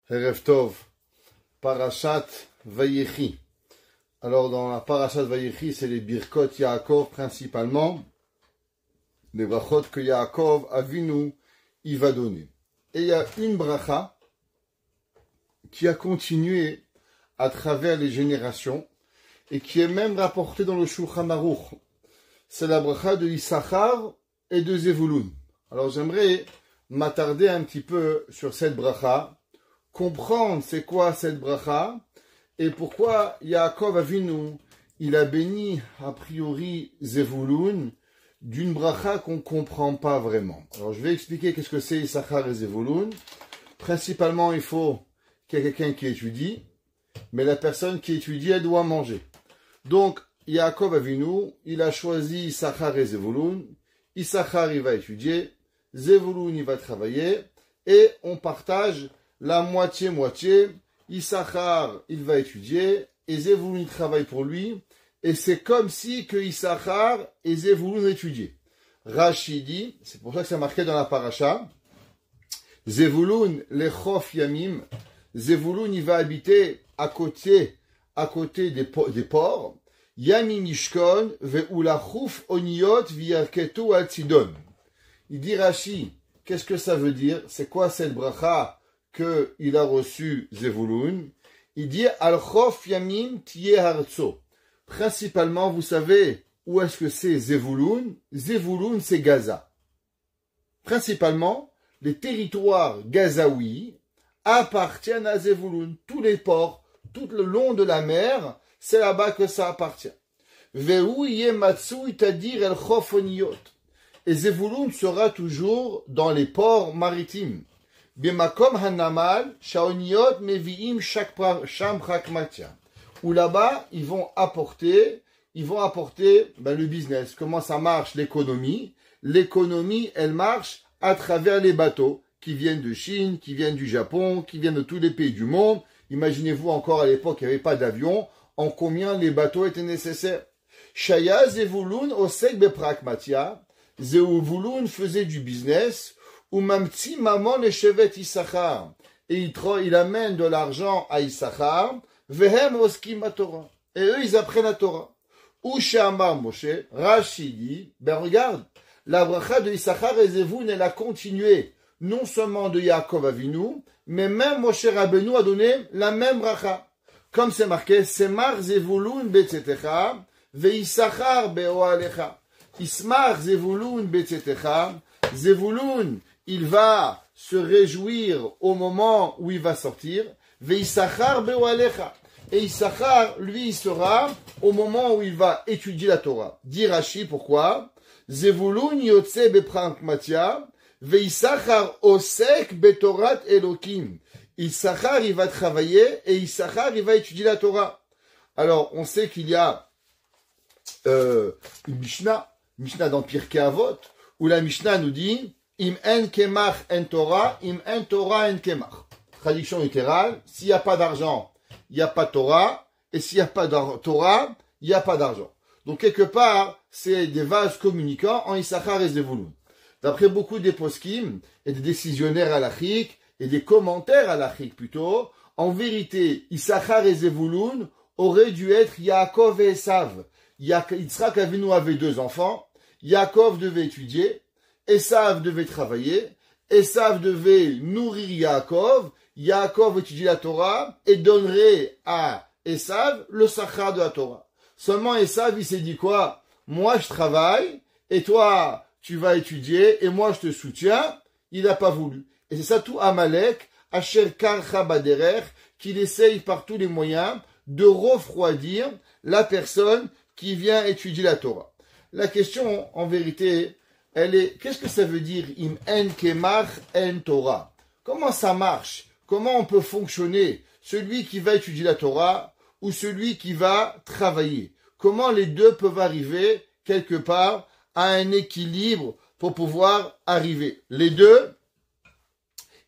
Erev Tov, Parashat Vayechi. Alors dans la Parashat Vayechi, c'est les Birkot Yaakov principalement, les brachot que Yaakov Avinu il va donner. Et il y a une bracha qui a continué à travers les générations et qui est même rapportée dans le Shulchan Aruch. C'est la bracha de Issachar et de Zevulun. Alors j'aimerais m'attarder un petit peu sur cette bracha, comprendre c'est quoi cette bracha et pourquoi Yaakov Avinu il a béni a priori Zevulun d'une bracha qu'on ne comprend pas vraiment. Alors je vais expliquer qu'est-ce que c'est Issachar et Zevulun. Principalement il faut qu'il y ait quelqu'un qui étudie, mais la personne qui étudie elle doit manger. Donc Yaakov Avinu il a choisi Issachar et Zevulun. Issachar il va étudier, Zevulun il va travailler et on partage la moitié-moitié. Issachar il va étudier et Zevulun il travaille pour lui et c'est comme si que Issachar et Zevulun étudiaient. Rashi dit, c'est pour ça que c'est marqué dans la paracha, Zevulun lechof yamim, Zevulun il va habiter à côté des ports, Yamim Ishkon ve'ulachuf oniyot v'yarketu al Sidon. Il dit Rashi, qu'est-ce que ça veut dire? C'est quoi cette bracha que il a reçu Zevulun? Il dit al-chof yamim tiye hartso. Principalement, vous savez où est-ce que c'est Zevulun? Zevulun, c'est Gaza. Principalement, les territoires gazaouis appartiennent à Zevulun. Tous les ports, tout le long de la mer, c'est là-bas que ça appartient. Ve'u yematsu itadir el chof oniyot. Et Zevulun sera toujours dans les ports maritimes. Bemakom hanamal shaoniyot meviim sham chakmatia. Où là-bas, ils vont apporter le business. Comment ça marche l'économie? L'économie, elle marche à travers les bateaux qui viennent de Chine, qui viennent du Japon, qui viennent de tous les pays du monde. Imaginez-vous encore à l'époque, il n'y avait pas d'avion. En combien les bateaux étaient nécessaires? Shaya Zevulun osek beprakmatia. Zevulun faisait du business. Ou mamtsi maman les chevet Issachar. Et il amène de l'argent à Issachar. Vehem oskim à Torah. Et eux, ils apprennent la Torah. Ou Shamar Moshe, Rashi dit, ben regarde, la bracha de Issachar et Zevulun, elle a continué, non seulement de Yaakov Avinu, mais même Moshe Rabbeinu a donné la même bracha. Comme c'est marqué, Semar Zevulun betzetecha, ve Issachar be'oalecha. Ismar Zevulun betzetecha, Zevulun, il va se réjouir au moment où il va sortir, ve Issachar be'oalecha. Et Issachar, lui, il sera au moment où il va étudier la Torah. Dit Rashi, pourquoi? Zevulun yotze beprakmatia, ve Issachar osek betorat Elokim. Issachar, il va travailler et Issachar, il va étudier la Torah. Alors, on sait qu'il y a une Mishnah dans Pirkei Avot, où la Mishnah nous dit Im en kemach en Torah, im en Torah en kemach. Traduction littérale, s'il n'y a pas d'argent, il n'y a pas de Torah, et s'il n'y a pas de Torah, il n'y a pas d'argent. Donc, quelque part, c'est des vases communicants en Issachar et Zevulun. D'après beaucoup des poskim et des décisionnaires halachiques, et des commentaires halachiques plutôt, en vérité, Issachar et Zevulun auraient dû être Yaakov et Esav. Yitzhak Avinu avait deux enfants, Yaakov devait étudier, Esav devait travailler, Esav devait nourrir Yaakov, Yaakov étudie la Torah et donnerait à Esav le sachar de la Torah. Seulement Esav, il s'est dit quoi? Moi je travaille et toi tu vas étudier et moi je te soutiens. Il n'a pas voulu. Et c'est ça tout Amalek, Asher Karcha Baderer, qu'il essaye par tous les moyens de refroidir la personne qui vient étudier la Torah. La question, en vérité, elle est, qu'est-ce que ça veut dire Im en kemach en Torah? Comment ça marche? Comment on peut fonctionner? Celui qui va étudier la Torah ou celui qui va travailler? Comment les deux peuvent arriver, quelque part, à un équilibre pour pouvoir arriver? Les deux,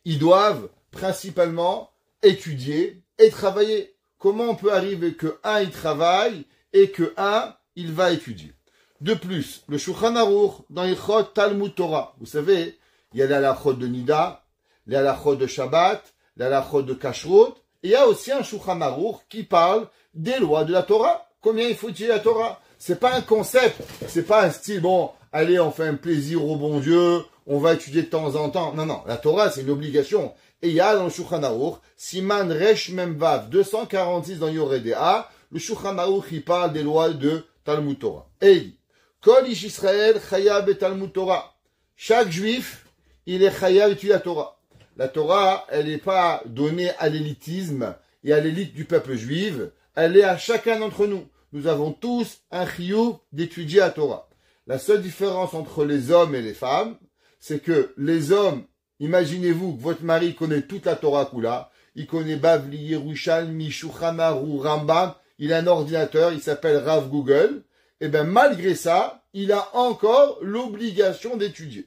ils doivent principalement étudier et travailler. Comment on peut arriver que un il travaille et que un il va étudier? De plus, le Shulchan Aruch dans Ilchot Talmud Torah, vous savez, il y a les halachot de Nida, les halachot de Shabbat, les halachot de kashrut, et il y a aussi un Shulchan Aruch qui parle des lois de la Torah. Combien il faut utiliser la Torah? C'est pas un concept, c'est pas un style, bon, allez, on fait un plaisir au bon Dieu, on va étudier de temps en temps. Non, non, la Torah, c'est une obligation. Et il y a dans le Shulchan Aruch, Siman Resh Memvav 246 dans Yoredea, le Shulchan Aruch, il parle des lois de Talmud Torah. Et il dit, Kol Ish Israël Chayab et Talmud Torah. Chaque juif, il est Chayab d'étudier la Torah. La Torah, elle n'est pas donnée à l'élitisme et à l'élite du peuple juif, elle est à chacun d'entre nous. Nous avons tous un chiyuv d'étudier la Torah. La seule différence entre les hommes et les femmes, c'est que les hommes, imaginez-vous que votre mari connaît toute la Torah Kula, il connaît Bavli, Yerushalmi, Shulchan Aruch, Rambam, il a un ordinateur, il s'appelle Rav Google, et bien malgré ça, il a encore l'obligation d'étudier.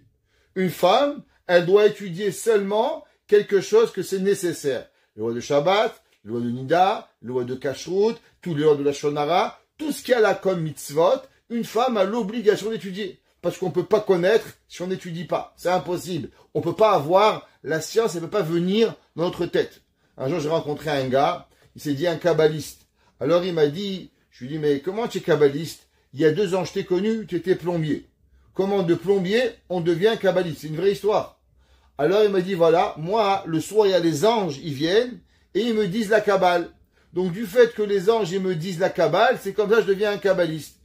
Une femme, elle doit étudier seulement quelque chose que c'est nécessaire. Les lois de Shabbat, les lois de Nida, les lois de Kashrut, tous les lois de la Shonara, tout ce qu'il y a là comme mitzvot, une femme a l'obligation d'étudier. Parce qu'on ne peut pas connaître si on n'étudie pas. C'est impossible. On ne peut pas avoir la science, elle ne peut pas venir dans notre tête. Un jour, j'ai rencontré un gars, il s'est dit un kabbaliste. Alors il m'a dit, je lui ai dit, mais comment tu es kabbaliste? Il y a 2 ans, je t'ai connu, tu étais plombier. Comment de plombier, on devient kabbaliste? C'est une vraie histoire. Alors il m'a dit, voilà, moi, le soir, il y a les anges, ils viennent, et ils me disent la kabbale. Donc du fait que les anges, ils me disent la kabbale, c'est comme ça que je deviens un kabbaliste.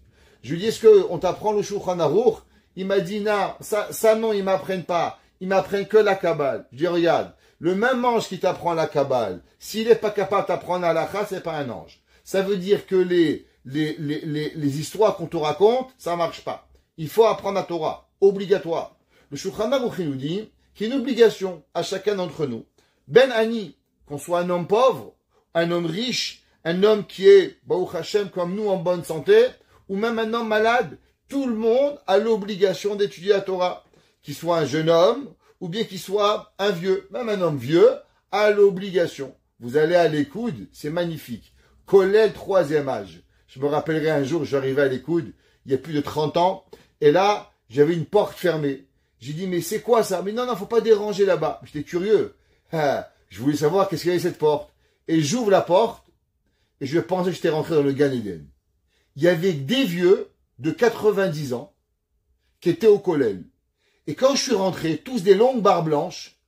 Je lui dis, est-ce qu'on t'apprend le Shulchan Aruch? Il m'a dit, non, ça non, ils m'apprennent pas. Ils m'apprennent que la kabbale. Je dis, regarde, le même ange qui t'apprend la kabbale, s'il n'est pas capable d'apprendre la halakha, c'est pas un ange. Ça veut dire que les histoires qu'on te raconte, ça marche pas. Il faut apprendre la Torah. Obligatoire. Le Shulchan Aruch nous dit qu'il y a une obligation à chacun d'entre nous. Ben Ani, qu'on soit un homme pauvre, un homme riche, un homme qui est, Baruch Hashem, comme nous, en bonne santé, ou même un homme malade, tout le monde a l'obligation d'étudier la Torah. Qu'il soit un jeune homme, ou bien qu'il soit un vieux. Même un homme vieux a l'obligation. Vous allez à l'Écoud, c'est magnifique. Kollel 3e âge. Je me rappellerai un jour, j'arrivais à l'Écoud, il y a plus de 30 ans, et là, j'avais une porte fermée. J'ai dit, mais c'est quoi ça? Mais non, faut pas déranger là-bas. J'étais curieux. Je voulais savoir qu'est-ce qu'il y avait cette porte. Et j'ouvre la porte, et je pensais que j'étais rentré dans le Gan Eden. Il y avait des vieux de 90 ans qui étaient au Kollel. Et quand je suis rentré, tous des longues barbes blanches,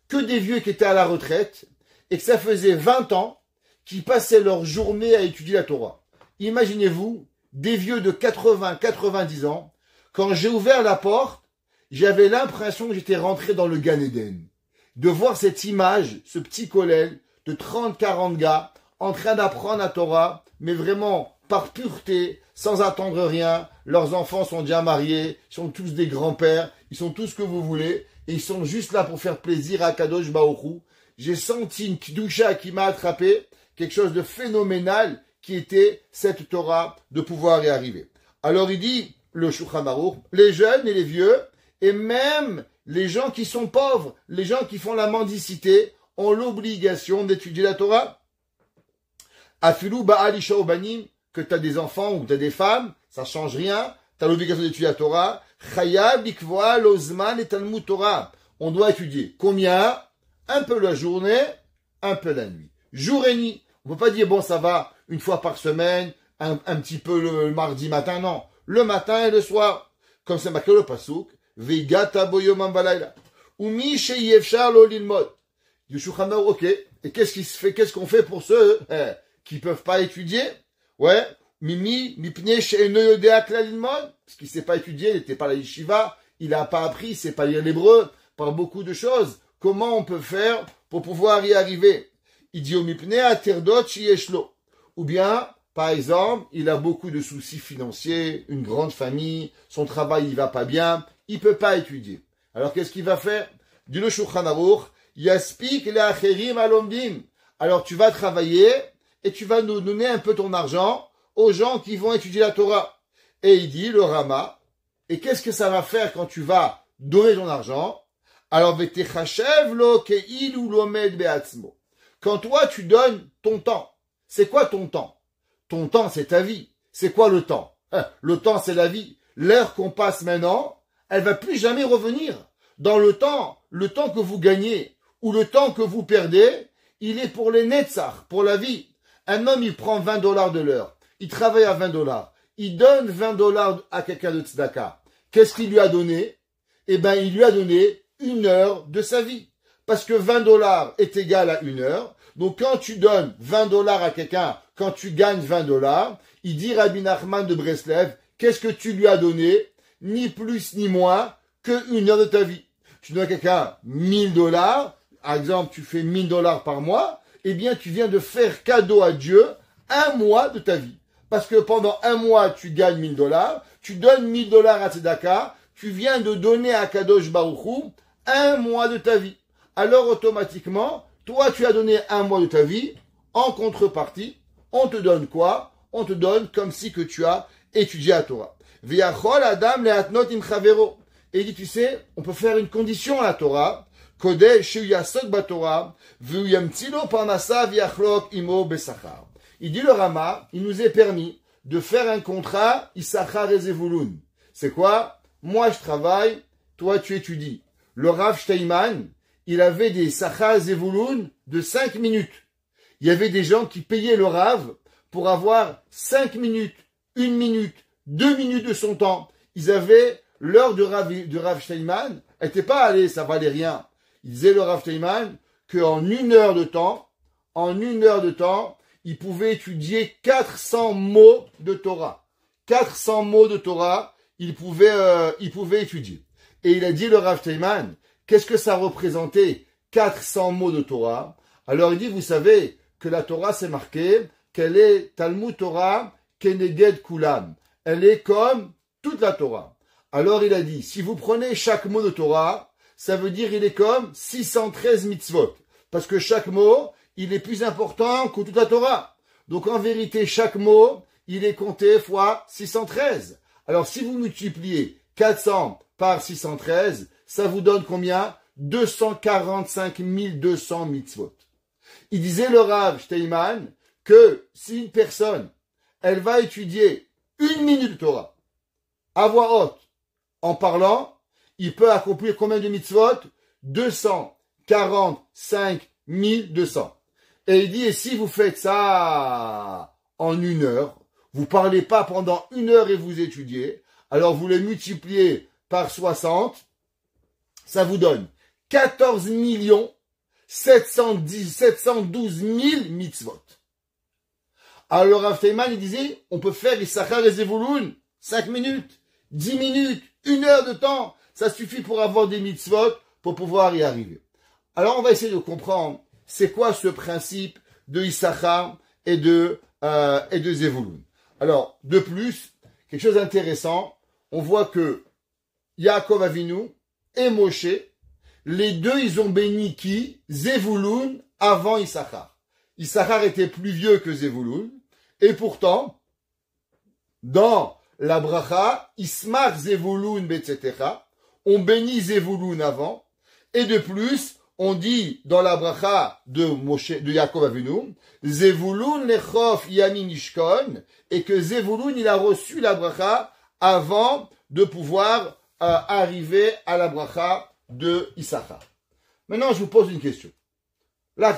que des vieux qui étaient à la retraite, et que ça faisait 20 ans qu'ils passaient leur journée à étudier la Torah. Imaginez-vous, des vieux de 80-90 ans, quand j'ai ouvert la porte, j'avais l'impression que j'étais rentré dans le Gan Eden. De voir cette image, ce petit Kollel de 30-40 gars, en train d'apprendre la Torah, mais vraiment par pureté, sans attendre rien. Leurs enfants sont déjà mariés, ils sont tous des grands-pères, ils sont tout ce que vous voulez, et ils sont juste là pour faire plaisir à Kadosh Baruch Hu. J'ai senti une kidusha qui m'a attrapé, quelque chose de phénoménal qui était cette Torah de pouvoir y arriver. Alors il dit, le Shulchan Aruch, les jeunes et les vieux, et même les gens qui sont pauvres, les gens qui font la mendicité, ont l'obligation d'étudier la Torah. Afilou ba'al isha ubanim, que tu as des enfants ou que tu as des femmes, ça change rien, tu as l'obligation d'étudier la Torah. Chayab likvoa lozman et Talmud Torah. On doit étudier. Combien? Un peu la journée, un peu la nuit. Jour et nuit. On ne peut pas dire, bon, ça va, une fois par semaine, un petit peu le mardi matin, non. Le matin et le soir. Comme c'est marqué le pasuk, Veigata boyomam balayla. Umi sheyefshar lo lilmod. Du Shulchan Aruch, ok. Et qu'est-ce qu'on fait pour ceux qui peuvent pas étudier? Ouais. Mimi, mipne she'eno yodea klal lilmod. Parce qu'il sait pas étudier, il n'était pas à la yeshiva, il a pas appris, il sait pas lire l'hébreu, par beaucoup de choses. Comment on peut faire pour pouvoir y arriver? Idio mipne aterdot sheyeshlo. Ou bien, par exemple, il a beaucoup de soucis financiers, une grande famille, son travail il va pas bien, il peut pas étudier. Alors qu'est-ce qu'il va faire? Dit le Shulchan Aruch, yaspik le'acherim alomdim. Alors tu vas travailler et tu vas nous donner un peu ton argent aux gens qui vont étudier la Torah. Et il dit, le Rama, et qu'est-ce que ça va faire quand tu vas donner ton argent? Alors, vetechachev lo keilu lomed beatzmo. Quand toi tu donnes ton temps, c'est quoi ton temps? Ton temps, c'est ta vie. C'est quoi le temps? Le temps, c'est la vie. L'heure qu'on passe maintenant, elle va plus jamais revenir. Dans le temps que vous gagnez ou le temps que vous perdez, il est pour les netzach, pour la vie. Un homme, il prend $20 de l'heure. Il travaille à $20. Il donne $20 à quelqu'un de tzedaka. Qu'est-ce qu'il lui a donné? Eh bien, il lui a donné 1 heure de sa vie. Parce que $20 est égal à 1 heure. Donc, quand tu donnes $20 à quelqu'un, quand tu gagnes $20, il dit Rabbi Nachman de Breslev, qu'est-ce que tu lui as donné? Ni plus ni moins que 1 heure de ta vie. Tu donnes à quelqu'un $1000, par exemple, tu fais $1000 par mois, eh bien, tu viens de faire cadeau à Dieu 1 mois de ta vie. Parce que pendant 1 mois, tu gagnes $1000, tu donnes $1000 à Tzedaka, tu viens de donner à Kadosh Baruch Hu 1 mois de ta vie. Alors, automatiquement, toi, tu as donné 1 mois de ta vie, en contrepartie, on te donne quoi? On te donne comme si que tu as étudié la Torah. V'yachol adam le'atnot im chavero. Et il dit, tu sais, on peut faire une condition à la Torah. Kodesh shu yasok baTorah, v'hu yamtzilo parnasa v'yachlok imo besachar. Il dit le Rama, il nous est permis de faire un contrat Issachar et Zevulun. C'est quoi? Moi, je travaille, toi, tu étudies. Le Rav Steinman, il avait des Issachar et Zevulun de 5 minutes. Il y avait des gens qui payaient le Rav pour avoir 5 minutes, 1 minute, 2 minutes de son temps. Ils avaient l'heure de Rav Steinman, elle n'était pas allée, ça valait rien. Il disait le Rav Steinman qu'en 1 heure de temps, il pouvait étudier 400 mots de Torah. 400 mots de Torah, il pouvait étudier. Et il a dit le Rav Steinman, qu'est-ce que ça représentait 400 mots de Torah? Alors il dit, vous savez que la Torah c'est marqué qu'elle est Talmud Torah Keneged Kulam. Elle est comme toute la Torah. Alors il a dit, si vous prenez chaque mot de Torah, ça veut dire il est comme 613 mitzvot. Parce que chaque mot, il est plus important que toute la Torah. Donc en vérité, chaque mot, il est compté fois 613. Alors si vous multipliez 400 par 613, ça vous donne combien? 245 200 mitzvot. Il disait le Rav Steinman que si une personne, elle va étudier 1 minute de Torah, à voix haute, en parlant, il peut accomplir combien de mitzvot? 245 200. Et il dit, et si vous faites ça en 1 heure, vous parlez pas pendant 1 heure et vous étudiez, alors vous le multipliez par 60, ça vous donne 14 712 000 mitzvot. Alors Rav Steinman, il disait, on peut faire Issachar et Zevulun, 5 minutes, 10 minutes, 1 heure de temps, ça suffit pour avoir des mitzvot, pour pouvoir y arriver. Alors on va essayer de comprendre, c'est quoi ce principe de Issachar et de Zevulun. Alors, de plus, quelque chose d'intéressant, on voit que Yaakov Avinu et Moshe, les deux, ils ont béni qui? Zevulun avant Issachar. Issachar était plus vieux que Zevulun, et pourtant, dans la bracha, Ismach Zevulun betzetecha, on bénit Zevulun avant, et de plus, on dit dans la bracha de Yaakov Avinu, Zevulun lechof yamin ishkon, et que Zevulun, il a reçu la bracha avant de pouvoir arriver à la bracha de Issachar. Maintenant, je vous pose une question. La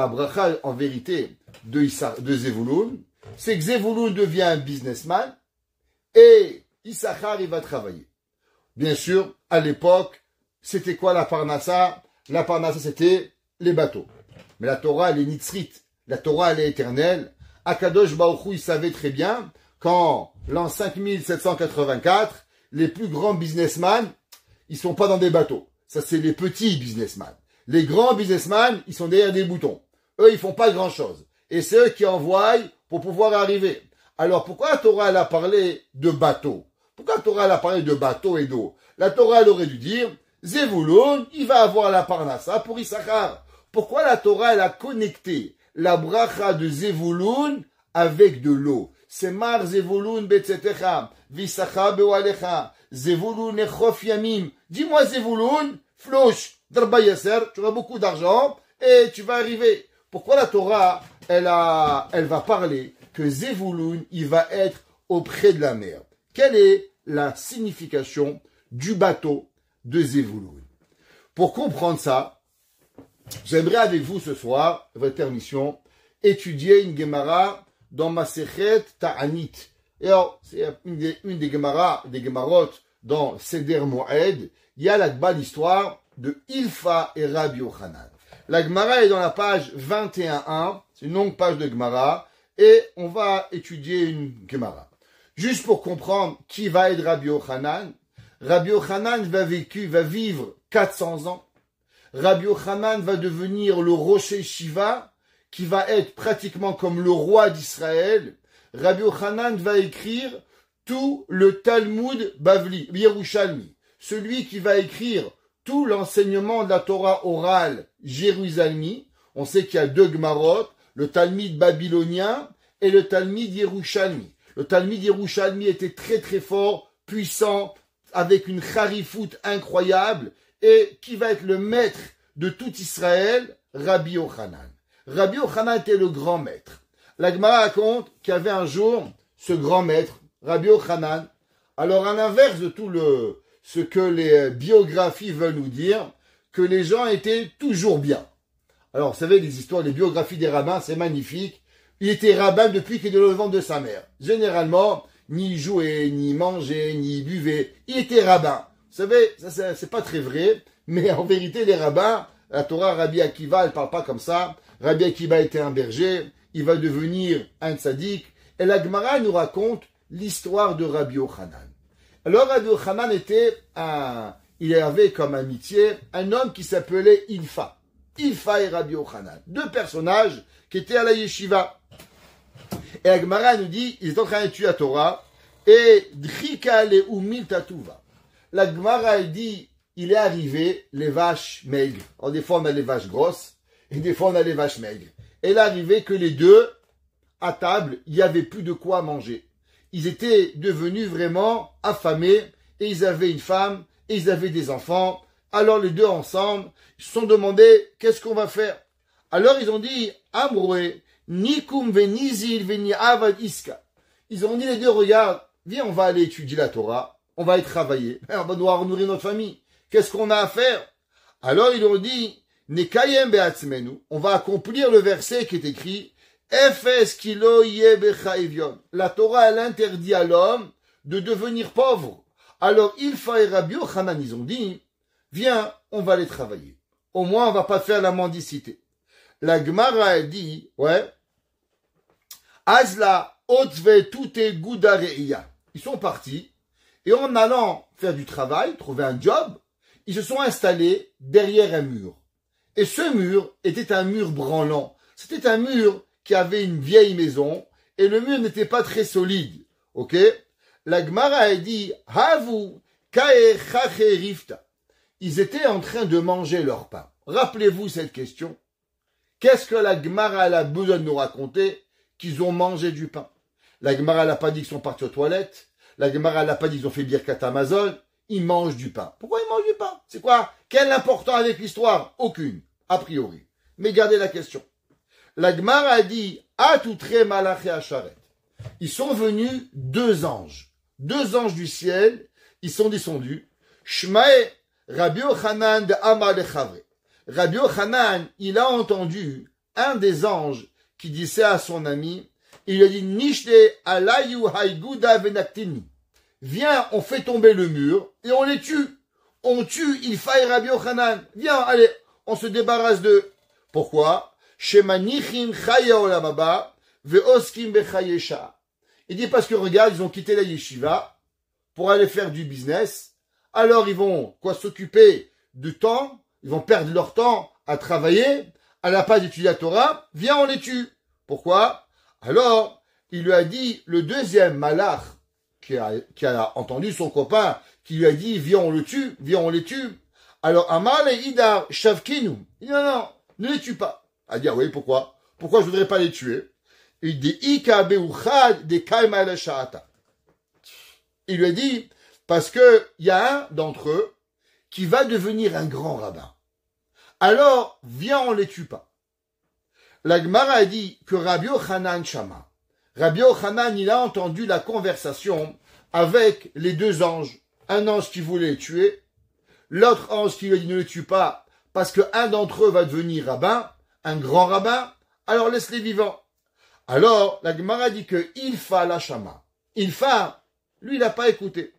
bracha, en vérité, de Zevulun, c'est que Zevulun devient un businessman et Issachar, il va travailler. Bien sûr, à l'époque, c'était quoi la parnassa? La parnassa, c'était les bateaux. Mais la Torah, elle est nitzrite. La Torah, elle est éternelle. Akadosh Baruch Hu, il savait très bien qu'en l'an 5784, les plus grands businessmen, ils sont pas dans des bateaux. Ça, c'est les petits businessmen. Les grands businessmen, ils sont derrière des boutons. Eux, ils font pas grand chose. Et c'est eux qui envoient pour pouvoir arriver. Alors, pourquoi la Torah, elle a parlé de bateaux? Pourquoi la Torah, elle a parlé de bateaux et d'eau? La Torah, elle aurait dû dire, Zevulun, il va avoir la parnassa pour Issachar. Pourquoi la Torah, elle a connecté la bracha de Zevulun avec de l'eau? C'est Mar Zevulun betzetecha, V'Issachar be'oalecha, Zevulun echof yamim. Dis-moi Zevulun, flouche, darba yasser, tu auras beaucoup d'argent et tu vas arriver. Pourquoi la Torah, elle va parler que Zevulun, il va être auprès de la mer? Quelle est la signification du bateau de Zevulun? Pour comprendre ça, J'aimerais avec vous ce soir, votre permission, étudier une Gemara dans Masechet Ta'anit. Et alors, c'est une des Gemarot dans Seder Moed. Il y a là-bas l'histoire de Ilfa et Rabbi Yochanan. La Gemara est dans la page 21.1. C'est une longue page de Gemara. Et on va étudier une Gemara. Juste pour comprendre qui va être Rabbi Yochanan. Rabbi Yochanan va vivre 400 ans. Rabbi Yochanan va devenir le Rosh Shiva, qui va être pratiquement comme le roi d'Israël. Rabbi Yochanan va écrire tout le Talmud Bavli, Yerushalmi. Celui qui va écrire tout l'enseignement de la Torah orale Jérusalemi. On sait qu'il y a deux Gemarot, le Talmud babylonien et le Talmud Yerushalmi. Le Talmud Yerushalmi était très très fort, puissant, avec une charifout incroyable, et qui va être le maître de tout Israël, Rabbi Yochanan. Rabbi Yochanan était le grand maître. La Gemara raconte qu'il y avait un jour ce grand maître, Rabbi Yochanan. Alors, à l'inverse de tout ce que les biographies veulent nous dire, que les gens étaient toujours bien. Alors, vous savez, les histoires, les biographies des rabbins, c'est magnifique. Il était rabbin depuis qu'il était dans le ventre de sa mère. Généralement, ni il jouait, ni il mangeait, ni il buvait. Il était rabbin. Vous savez, ça c'est pas très vrai, mais en vérité, les rabbins, la Torah, Rabbi Akiva, elle parle pas comme ça. Rabbi Akiva était un berger, il va devenir un tzaddik. Et la Gemara nous raconte l'histoire de Rabbi Yochanan. Alors, Rabbi Yochanan il avait comme amitié un homme qui s'appelait Ilfa. Ilfa et Rabbi Yochanan. Deux personnages qui étaient à la yeshiva. Et la Gemara nous dit, ils étaient en train d'étudier la Torah, et Drika le umil tatuva. La Gemara dit, il est arrivé les vaches maigres. Alors, des fois, on a les vaches grosses, et des fois, on a les vaches maigres. Et il est arrivé que les deux, à table, il n'y avait plus de quoi manger. Ils étaient devenus vraiment affamés, et ils avaient une femme, et ils avaient des enfants. Alors, les deux ensemble, ils se sont demandé, qu'est-ce qu'on va faire? Alors, ils ont dit, Amroué, Nikum venizil veni avad iska. Ils ont dit les deux, regarde, viens, on va aller étudier la Torah, on va y travailler, on va devoir nourrir notre famille. Qu'est-ce qu'on a à faire? Alors ils ont dit, Nekayem be'atzmenu, on va accomplir le verset qui est écrit, Efes kilo ye bechaevion. La Torah, elle interdit à l'homme de devenir pauvre. Alors Ilfa et Rabbi Yochanan, ils ont dit, viens, on va aller travailler. Au moins, on va pas faire la mendicité. La Gemara, elle dit, ouais, Azla, Otzve, Tute, Goudareia. Ils sont partis, et en allant faire du travail, trouver un job, ils se sont installés derrière un mur. Et ce mur était un mur branlant. C'était un mur qui avait une vieille maison, et le mur n'était pas très solide. Ok? La Gemara a dit, Havu, Kae, Chache, Rifta. Ils étaient en train de manger leur pain. Rappelez-vous cette question. Qu'est-ce que la Gemara a besoin de nous raconter? Qu'ils ont mangé du pain. La Gemara n'a pas dit qu'ils sont partis aux toilettes. La Gemara n'a pas dit qu'ils ont fait Birkat Amazon. Ils mangent du pain. Pourquoi ils mangent du pain? C'est quoi? Quel important avec l'histoire? Aucune, a priori. Mais gardez la question. La Gemara a dit, Atoutre Malaché Acharet. Ils sont venus deux anges du ciel. Ils sont descendus. Shmae Rabbi Yochanan de Amar le Chavre. Rabbi Yochanan, il a entendu un des anges qui disait à son ami, il lui a dit, Nishte alayu haiguda venaktini. Viens, on fait tomber le mur et on les tue. On tue Ilfa et Rabbi Yochanan. Viens, allez, on se débarrasse d'eux. Pourquoi? Shemanichim chaya olamaba veoskim bechayesha. Il dit parce que regarde, ils ont quitté la yeshiva pour aller faire du business. Alors ils vont s'occuper du temps. Ils vont perdre leur temps à travailler, à la place d'étudier la Torah. Viens, on les tue. Pourquoi? Alors, il lui a dit, le deuxième malach, qui a entendu son copain, qui lui a dit, viens, on le tue, viens, on les tue. Alors, Amal et Idar, Shavkinu. Il dit, non, ne les tue pas. Il a dit, ah oui, pourquoi? Pourquoi je voudrais pas les tuer? Il dit, Ika beuchad de kaima el sha'ata. Il lui a dit, parce que il y a un d'entre eux qui va devenir un grand rabbin. Alors, viens, on les tue pas. La Gemara a dit que Rabbi Yochanan Shama. Rabbi Yochanan, il a entendu la conversation avec les deux anges. Un ange qui voulait les tuer, l'autre ange qui lui a dit ne les tue pas parce qu'un d'entre eux va devenir rabbin, un grand rabbin, alors laisse-les vivants. Alors, la Gemara dit que Ilfa la Shama. Ilfa, lui, il n'a pas écouté.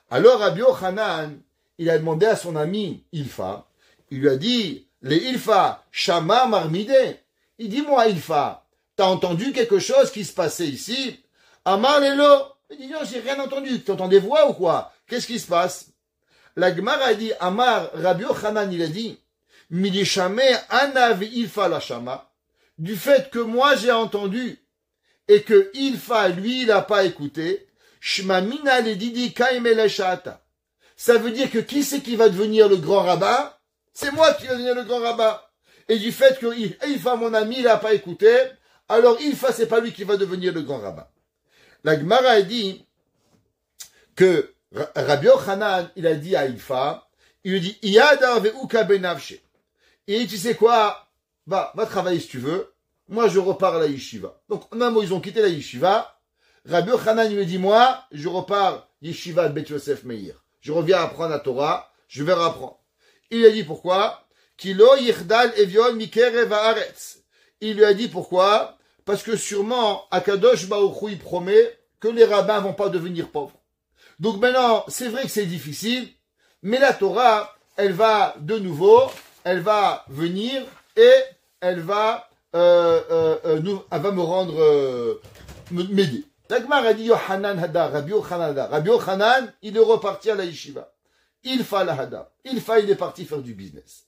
Alors, Rabbi Yochanan, il a demandé à son ami Ilfa, il lui a dit, les Ilfa, Shama marmide. Il dit, moi, Ilfa, t'as entendu quelque chose qui se passait ici? Amar Lelo. Il dit, non, j'ai rien entendu. Tu entends des voix ou quoi? Qu'est-ce qui se passe? La Gemara a dit, Amar, Rabbi Yochanan, il a dit, Milishame anav Ilfa la Shama. Du fait que moi j'ai entendu et que Ilfa, lui, il n'a pas écouté, Shmamina le didi kaimele shata. Ça veut dire que qui c'est qui va devenir le grand rabbin? C'est moi qui vais devenir le grand rabbin. Et du fait que Ilfa, mon ami, il n'a pas écouté, alors Ilfa, c'est pas lui qui va devenir le grand rabbin. La Gemara a dit que Rabbi Yochanan, il a dit à Ilfa, il lui dit, Iyada ve'uka benavshe. Et tu sais quoi? Va travailler si tu veux. Moi, je repars à la yeshiva. Donc, en un mot, ils ont quitté la yeshiva. Rabbi Yochanan, il me dit, moi, je repars yeshiva de Bet Yosef Meir. Je reviens apprendre la Torah. Je vais apprendre. Il lui a dit pourquoi? Kilo yichdal evion mikerev haaretz. Il lui a dit pourquoi? Parce que sûrement, Akadosh Baruch Hu, il promet que les rabbins vont pas devenir pauvres. Donc maintenant, c'est vrai que c'est difficile, mais la Torah, elle va de nouveau, elle va venir et elle va me rendre, m'aider. L'Agmar a dit Yohanan Hada, Rabbi Yochanan Hada. Rabbi Yochanan, il est reparti à la yeshiva. Ilfa la Hada. Ilfa, il est parti faire du business.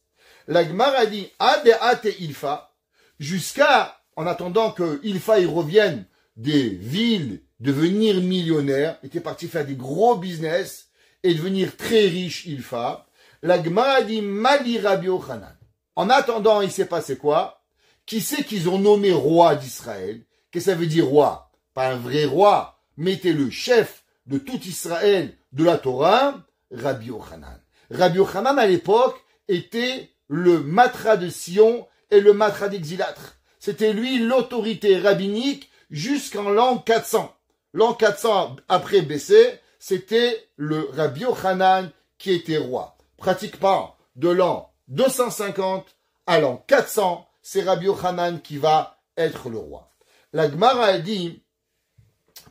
L'Agmar a dit Ade Ate Ilfa, jusqu'à, en attendant que Ilfa, il revienne des villes, devenir millionnaire, il était parti faire des gros business et devenir très riche, Ilfa. L'Agmar a dit Mali Rabbi Yochanan. En attendant, il s'est passé quoi? Qui c'est qu'ils ont nommé roi d'Israël? Qu'est-ce que ça veut dire roi? Pas un vrai roi, mais était le chef de tout Israël de la Torah, Rabbi Yochanan. Rabbi Yochanan, à l'époque, était le matra de Sion et le matra d'Exilatre. C'était lui l'autorité rabbinique jusqu'en l'an 400. L'an 400 après Bessé, c'était le Rabbi Yochanan qui était roi. Pratiquement de l'an 250 à l'an 400, c'est Rabbi Yochanan qui va être le roi. La Gemara a dit,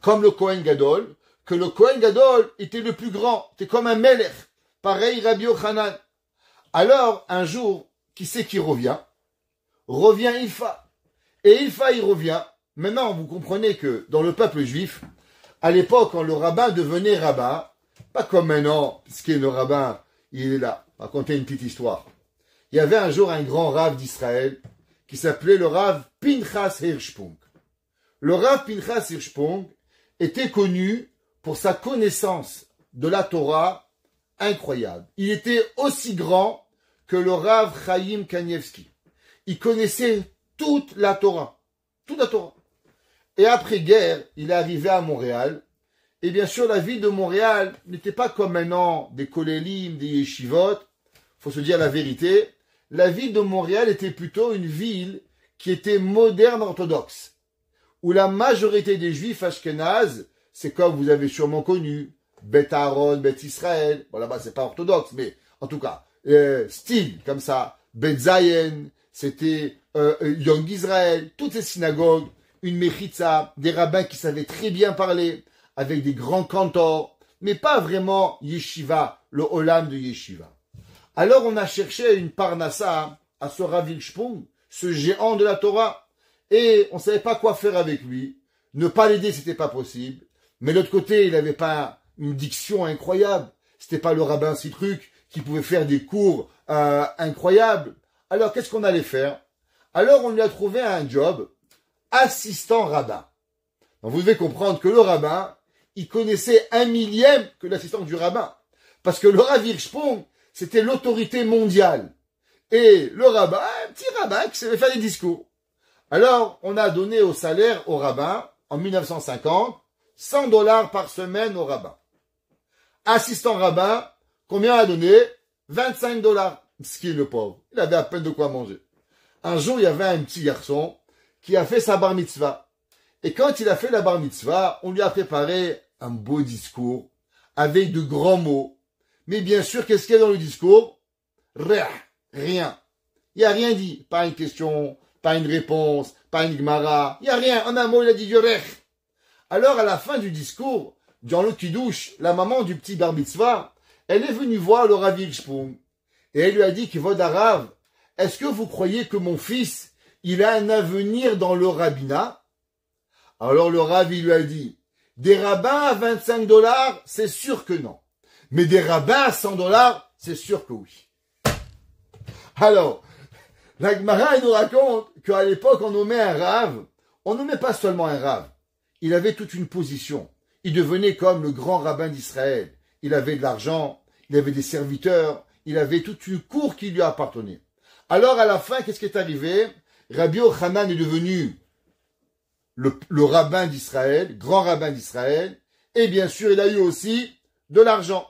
comme le Kohen Gadol, que le Kohen Gadol était le plus grand, c'était comme un melech, pareil Rabbi Yochanan. Alors, un jour, qui c'est qui revient? Revient Ilfa. Et Ilfa, il revient. Maintenant, vous comprenez que dans le peuple juif, à l'époque, quand le rabbin devenait rabbin, pas comme maintenant, puisque le rabbin, il est là. On va raconter une petite histoire. Il y avait un jour un grand rave d'Israël qui s'appelait le rave Pinchas Hirschprung. Le rave Pinchas Hirschprung était connu pour sa connaissance de la Torah incroyable. Il était aussi grand que le rave Chaim Kanievski. Il connaissait toute la Torah. Toute la Torah. Et après-guerre, il est arrivé à Montréal. Et bien sûr, la ville de Montréal n'était pas comme maintenant des kolélim, des yeshivot. Faut se dire la vérité. La ville de Montréal était plutôt une ville qui était moderne orthodoxe. Où la majorité des juifs ashkénazes, c'est comme vous avez sûrement connu, Bet Aaron, Bet Israël. Bon, là-bas, c'est pas orthodoxe, mais en tout cas, style comme ça. Bet Zayen, c'était Young Israël, toutes ces synagogues, une mechitza, des rabbins qui savaient très bien parler, avec des grands cantors, mais pas vraiment yeshiva, le olam de yeshiva. Alors on a cherché une parnassa à ce Rav Hirschprung, ce géant de la Torah, et on ne savait pas quoi faire avec lui. Ne pas l'aider, c'était pas possible. Mais de l'autre côté, il n'avait pas une diction incroyable. C'était pas le rabbin Citruc qui pouvait faire des cours incroyables. Alors qu'est-ce qu'on allait faire? Alors on lui a trouvé un job, assistant rabbin. Donc vous devez comprendre que le rabbin, il connaissait 1/1000 que l'assistant du rabbin. Parce que le Rav Hirschprung, c'était l'autorité mondiale. Et le rabbin, un petit rabbin qui savait faire des discours. Alors, on a donné au salaire au rabbin, en 1950, $100 par semaine au rabbin. Assistant rabbin, combien on a donné? $25. Ce qui est le pauvre. Il avait à peine de quoi manger. Un jour, il y avait un petit garçon qui a fait sa bar mitzvah. Et quand il a fait la bar mitzvah, on lui a préparé un beau discours avec de grands mots. Mais bien sûr, qu'est-ce qu'il y a dans le discours? Réah. Rien. Il n'y a rien dit. Pas une question, pas une réponse, pas une Gemara. Il n'y a rien. En un mot, il a dit Yorech. Alors, à la fin du discours, dans le Kiddush, la maman du petit Bar Mitzvah, elle est venue voir le Rav Hirschsprung. Et elle lui a dit, Kvod Harav, est-ce que vous croyez que mon fils, il a un avenir dans le rabbinat? Alors le Rav, il lui a dit, des rabbins à 25 $, c'est sûr que non. Mais des rabbins à 100 $, c'est sûr que oui. Alors, la Gemara, elle nous raconte qu'à l'époque, on nommait un Rav, on nommait pas seulement un Rav. Il avait toute une position. Il devenait comme le grand rabbin d'Israël. Il avait de l'argent, il avait des serviteurs, il avait toute une cour qui lui appartenait. Alors, à la fin, qu'est-ce qui est arrivé? Rabbi Yochanan est devenu le rabbin d'Israël, grand rabbin d'Israël, et bien sûr, il a eu aussi de l'argent.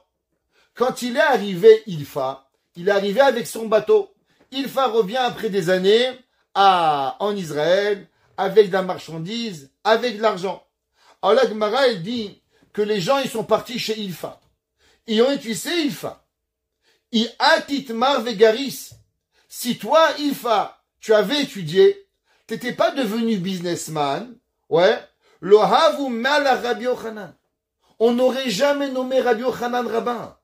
Quand il est arrivé Ilfa, il est arrivé avec son bateau. Ilfa revient après des années en Israël, avec de la marchandise, avec de l'argent. Alors la Gemara, elle dit que les gens, ils sont partis chez Ilfa. Ils ont utilisé Ilfa. I atitmar vegaris. Si toi, Ilfa, tu avais étudié, t'étais pas devenu businessman, ouais, lo havu mal à Rabbi Yochanan. On n'aurait jamais nommé Rabbi Yochanan rabbin.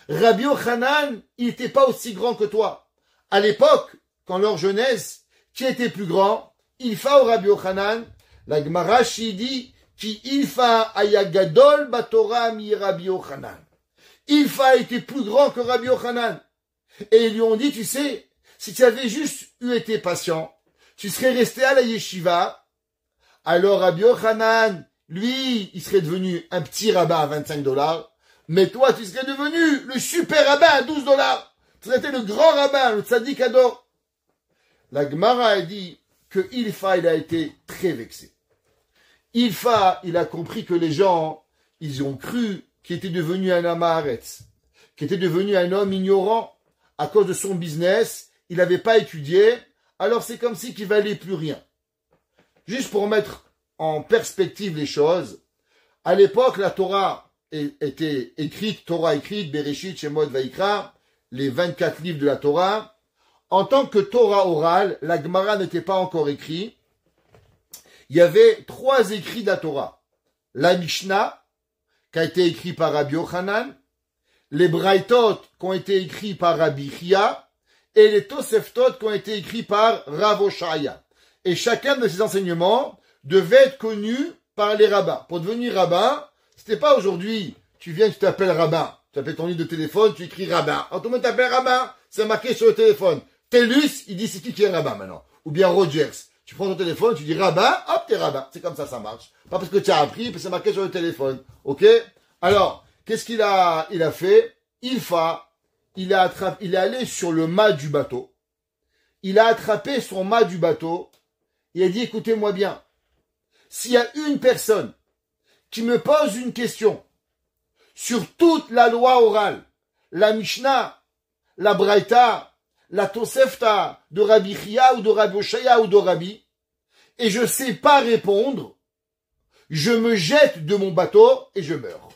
Rabbi Yochanan, il n'était pas aussi grand que toi. À l'époque, quand leur jeunesse, qui était plus grand, Ilfa ou Rabbi Yochanan, la Gemara dit, qui Ilfa ayagadol batora mi Rabbi Yochanan. Ilfa était plus grand que Rabbi Yochanan. Et ils lui ont dit, tu sais, si tu avais juste été patient, tu serais resté à la yeshiva, alors Rabbi Yochanan, lui, il serait devenu un petit rabbin à 25 $, mais toi, tu serais devenu le super rabbin à 12 $. Tu serais été le grand rabbin, le tzaddik ador. La Gemara a dit que Ilfa, il a été très vexé. Ilfa, il a compris que les gens, ils ont cru qu'il était devenu un amaretz, qu'il était devenu un homme ignorant à cause de son business. Il n'avait pas étudié, alors c'est comme si qu'il valait plus rien. Juste pour mettre en perspective les choses, à l'époque, la Torah était écrite, Bereshit, Shemot, Vaikra, les 24 livres de la Torah. En tant que Torah orale, la Gemara n'était pas encore écrite. Il y avait 3 écrits de la Torah. La Mishnah, qui a été écrit par Rabbi Yochanan, les Braithot, qui ont été écrits par Rabbi Chia, et les Toseftot, qui ont été écrits par Rav Oshaya. Et chacun de ces enseignements devait être connu par les rabbins. Pour devenir rabbin, c'était pas aujourd'hui, tu viens, tu t'appelles rabbin. Tu appelles ton livre de téléphone, tu écris rabbin. Alors tout le monde t'appelle rabbin, c'est marqué sur le téléphone. Tellus, il dit c'est qui est rabbin maintenant. Ou bien Rogers. Tu prends ton téléphone, tu dis rabbin, hop, t'es rabbin. C'est comme ça marche. Pas parce que tu as appris, parce que c'est marqué sur le téléphone. Ok? Alors, qu'est-ce qu'il a fait? Il est allé sur le mât du bateau. Il a attrapé son mât du bateau. Il a dit, écoutez-moi bien. S'il y a une personne qui me pose une question sur toute la loi orale, la Mishnah, la Braïta, la Tosefta de Rabbi Chia ou de Rabbi Oshaya ou de Rabbi, et je sais pas répondre, je me jette de mon bateau et je meurs.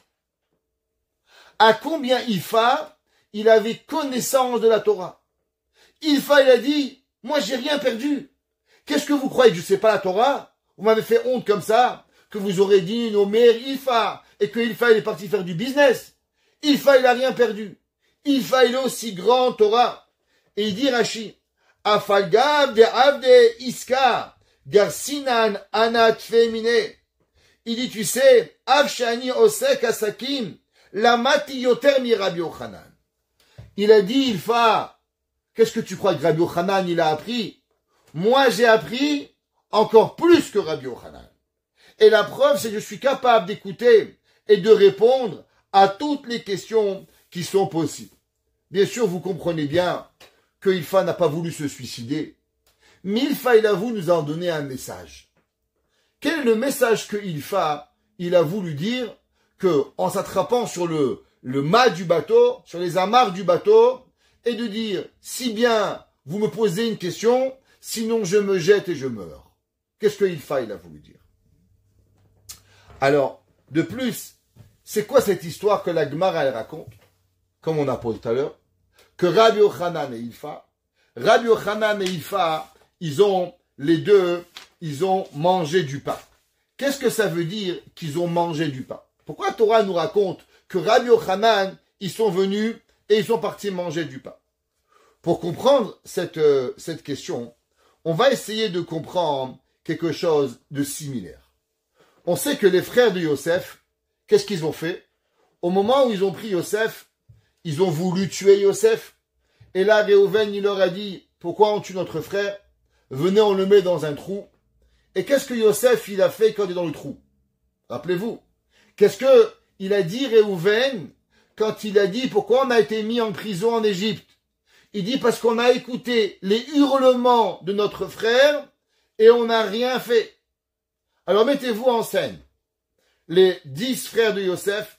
À combien Ilfa, il avait connaissance de la Torah? Ilfa, il a dit, moi j'ai rien perdu. Qu'est-ce que vous croyez que je sais pas la Torah? Vous m'avez fait honte comme ça, que vous aurez dit nos mères Ilfa, et que Ilfa il est parti faire du business. Ilfa, il a rien perdu. Ilfa, il est aussi grand Torah. Et il dit Rashi, Afalgav de Avde Iska, Garsinan Anat Femine. Il dit, tu sais, Avshani Osek Asakim, Lamati Yoter mi Rabbi Yochanan. Il a dit, Ilfa, qu'est-ce que tu crois que Rabbi Yochanan, il a appris? Moi, j'ai appris encore plus que Rabbi Yochanan. Et la preuve, c'est que je suis capable d'écouter et de répondre à toutes les questions qui sont possibles. Bien sûr, vous comprenez bien que Ilfa n'a pas voulu se suicider, mais Ilfa, il a voulu nous en donner un message. Quel est le message que Ilfa, il a voulu dire que, en s'attrapant sur le mât du bateau, sur les amarres du bateau, et de dire, si bien vous me posez une question, sinon je me jette et je meurs. Qu'est-ce que Ilfa, il a voulu dire? Alors, de plus, c'est quoi cette histoire que la Gemara, elle raconte, comme on a posé tout à l'heure, que Rabbi Yochanan et Ilfa, Rabbi Yochanan et Ifa, ils ont mangé du pain. Qu'est-ce que ça veut dire qu'ils ont mangé du pain? Pourquoi la Torah nous raconte que Rabbi Yochanan, ils sont venus et ils sont partis manger du pain? Pour comprendre cette question, on va essayer de comprendre quelque chose de similaire. On sait que les frères de Yosef, qu'est-ce qu'ils ont fait? Au moment où ils ont pris Yosef, ils ont voulu tuer Yosef. Et là, Réhouven, il leur a dit, pourquoi on tue notre frère? Venez, on le met dans un trou. Et qu'est-ce que Yosef, il a fait quand il est dans le trou? Rappelez-vous. Qu'est-ce que il a dit, Réhouven, quand il a dit, pourquoi on a été mis en prison en Égypte? Il dit, parce qu'on a écouté les hurlements de notre frère et on n'a rien fait. Alors mettez-vous en scène. Les 10 frères de Yosef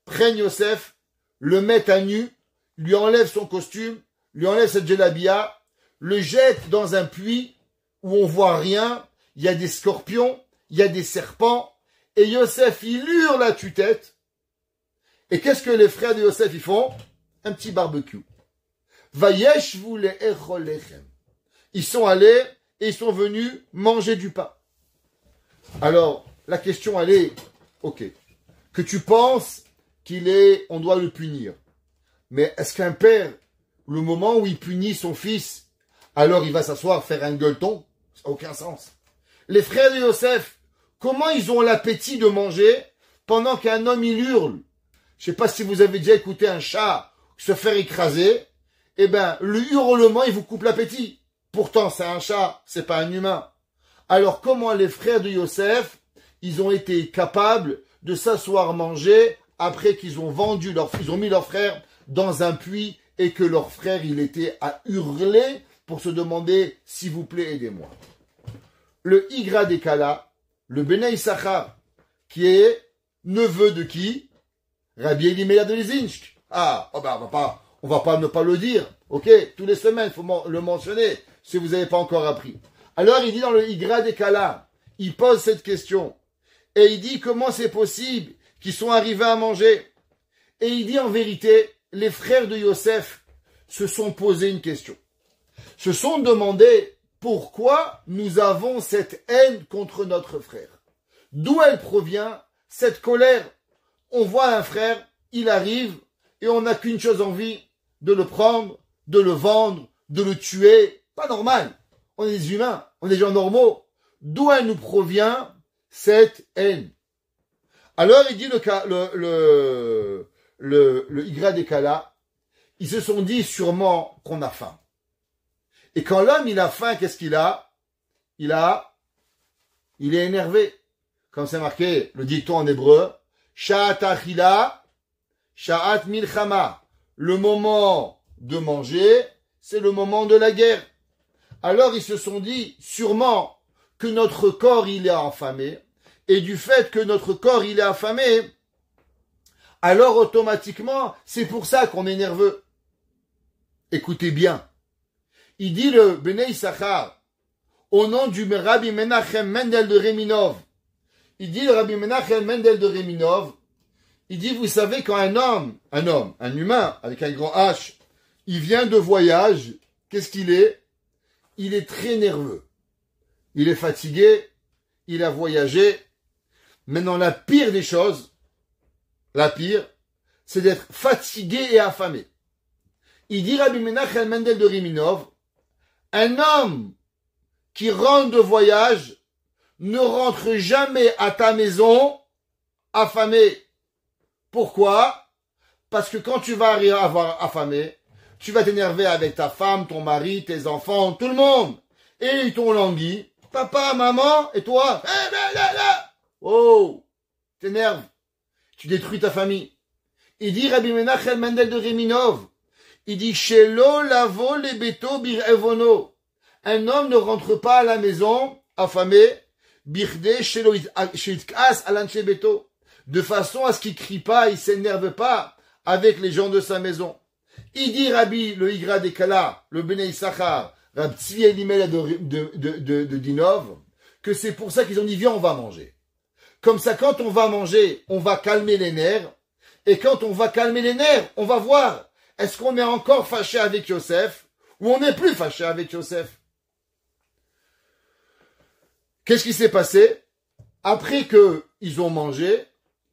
prennent Yosef, le mettent à nu, lui enlèvent son costume, lui enlèvent cette djellabia, le jettent dans un puits où on voit rien, il y a des scorpions, il y a des serpents, et Yosef, il hurle à tue-tête. Et qu'est-ce que les frères de Yosef, ils font? Un petit barbecue. Vayeshvu le'echol lechem. Ils sont allés et ils sont venus manger du pain. Alors, la question, elle est, ok, que tu penses on doit le punir. Mais est-ce qu'un père, le moment où il punit son fils, alors il va s'asseoir, faire un gueuleton? Ça n'a aucun sens. Les frères de Yosef, comment ils ont l'appétit de manger pendant qu'un homme il hurle? Je ne sais pas si vous avez déjà écouté un chat se faire écraser. Eh ben, le hurlement, il vous coupe l'appétit. Pourtant, c'est un chat, c'est pas un humain. Alors, comment les frères de Yosef, ils ont été capables de s'asseoir manger après qu'ils ont ils ont mis leur frère dans un puits et que leur frère, il était à hurler pour se demander, s'il vous plaît, aidez-moi. Le Igra des Kala, le Bnei Issachar, qui est neveu de qui? Rabbi Elimelech de Lizinsk. On va pas ne pas le dire. Ok, tous les semaines, il faut le mentionner, si vous n'avez pas encore appris. Alors, il dit dans le Igra des Kala, il pose cette question. Et il dit comment c'est possible qu'ils sont arrivés à manger. Et il dit en vérité, les frères de Yosef se sont posé une question. Se sont demandé pourquoi nous avons cette haine contre notre frère. D'où elle provient, cette colère? On voit un frère, il arrive, et on n'a qu'une chose envie, de le prendre, de le vendre, de le tuer. Pas normal. On est des humains, on est des gens normaux. D'où elle nous provient cette haine? Alors il dit le Igra des Kala, ils se sont dit sûrement qu'on a faim. Et quand l'homme il a faim, qu'est-ce qu'il a? Il est énervé. Comme c'est marqué le dicton en hébreu, Sha'at achila, Sha'at milchama. Le moment de manger, c'est le moment de la guerre. Alors ils se sont dit sûrement que notre corps il est affamé, et du fait que notre corps il est affamé, alors automatiquement c'est pour ça qu'on est nerveux. Écoutez bien, il dit le Bnei Issachar au nom du Rabbi Menachem Mendel de Reminov. Il dit le Rabbi Menachem Mendel de Reminov, il dit vous savez quand un humain avec un grand H, il vient de voyage, qu'est-ce qu'il est? Il est très nerveux. Il est fatigué, il a voyagé. Maintenant, la pire des choses, c'est d'être fatigué et affamé. Il dit Rabbi Menachem Mendel de Reminov, un homme qui rentre de voyage ne rentre jamais à ta maison affamé. Pourquoi? Parce que quand tu vas arriver à avoir affamé, tu vas t'énerver avec ta femme, ton mari, tes enfants, tout le monde. Et ils t'ont langui. Papa, maman, et toi? Oh, t'énerves. Tu détruis ta famille. Il dit Rabbi Menachem Mendel de Reminov, il dit Shelo lavo le beto bir evono. Un homme ne rentre pas à la maison affamé, birde shelo shitkas alanche beto, de façon à ce qu'il crie pas, il s'énerve pas avec les gens de sa maison. Il dit Rabbi le Igra des Kala, le Bnei Issachar, Rabbi Tzvi Elimelech de Dinov, que c'est pour ça qu'ils ont dit viens on va manger. Comme ça quand on va manger, on va calmer les nerfs, et quand on va calmer les nerfs, on va voir est-ce qu'on est encore fâché avec Yosef où on n'est plus fâché avec Yosef. Qu'est-ce qui s'est passé? Après qu'ils ont mangé,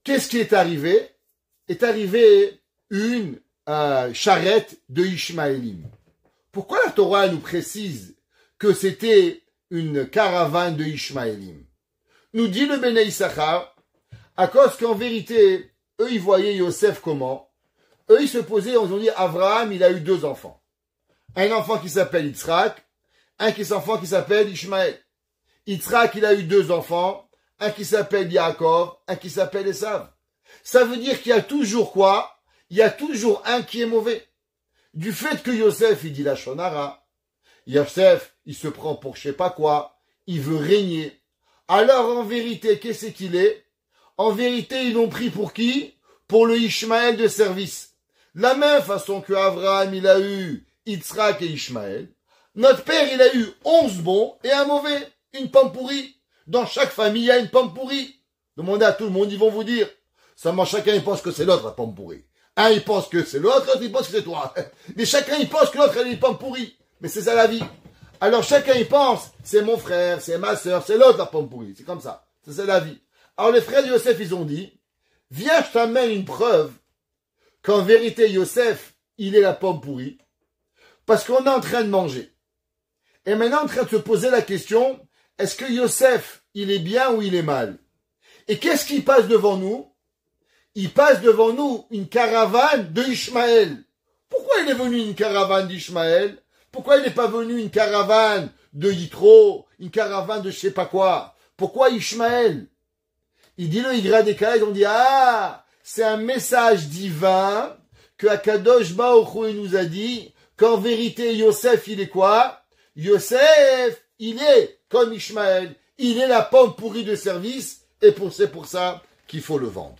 qu'est-ce qui est arrivé? Est arrivé une charrette de Ishmaélim. Pourquoi la Torah nous précise que c'était une caravane de Ishmaélim? Nous dit le Béné Issachar, à cause qu'en vérité, eux, ils voyaient Yosef comment? Eux, ils se posaient, ils ont dit, Abraham, il a eu 2 enfants. Un enfant qui s'appelle Yitzhak, un enfant qui s'appelle Ishmaël. Yitzhak, il a eu 2 enfants, un qui s'appelle Yaakov, un qui s'appelle Esav. Ça veut dire qu'il y a toujours quoi? Il y a toujours un qui est mauvais. Du fait que Yosef, il dit la Shonara, Yosef, il se prend pour je sais pas quoi, il veut régner. Alors en vérité, qu'est-ce qu'il est? En vérité, ils l'ont pris pour qui? Pour le Ishmaël de service. La même façon que Abraham, il a eu Yitzhak et Ishmaël, notre père, il a eu 11 bons et un mauvais, une pomme pourrie. Dans chaque famille, il y a une pomme pourrie. Demandez à tout le monde, ils vont vous dire. Seulement chacun, il pense que c'est l'autre, la pomme pourrie. Un, il pense que c'est l'autre, l'autre, il pense que c'est toi. Mais chacun, il pense que l'autre, elle est une pomme pourrie. Mais c'est ça la vie. Alors chacun, il pense, c'est mon frère, c'est ma soeur, c'est l'autre, la pomme pourrie. C'est comme ça. C'est ça la vie. Alors les frères de Yosef, ils ont dit, viens, je t'amène une preuve qu'en vérité, Yosef, il est la pomme pourrie. Parce qu'on est en train de manger. Et maintenant, on est en train de se poser la question, est-ce que Yosef, il est bien ou il est mal? Et qu'est-ce qui passe devant nous? Il passe devant nous une caravane de Ishmaël. Pourquoi il est venu une caravane d'Ishmaël? Pourquoi il n'est pas venu une caravane de Yitro, une caravane de je sais pas quoi? Pourquoi Ishmaël? Il dit le Yigradeka, ils ont dit, ah, c'est un message divin que Akadosh Baruch Hu nous a dit qu'en vérité, Yosef, il est quoi? Yosef, il est comme Ishmaël. Il est la pomme pourrie de service et c'est pour ça qu'il faut le vendre.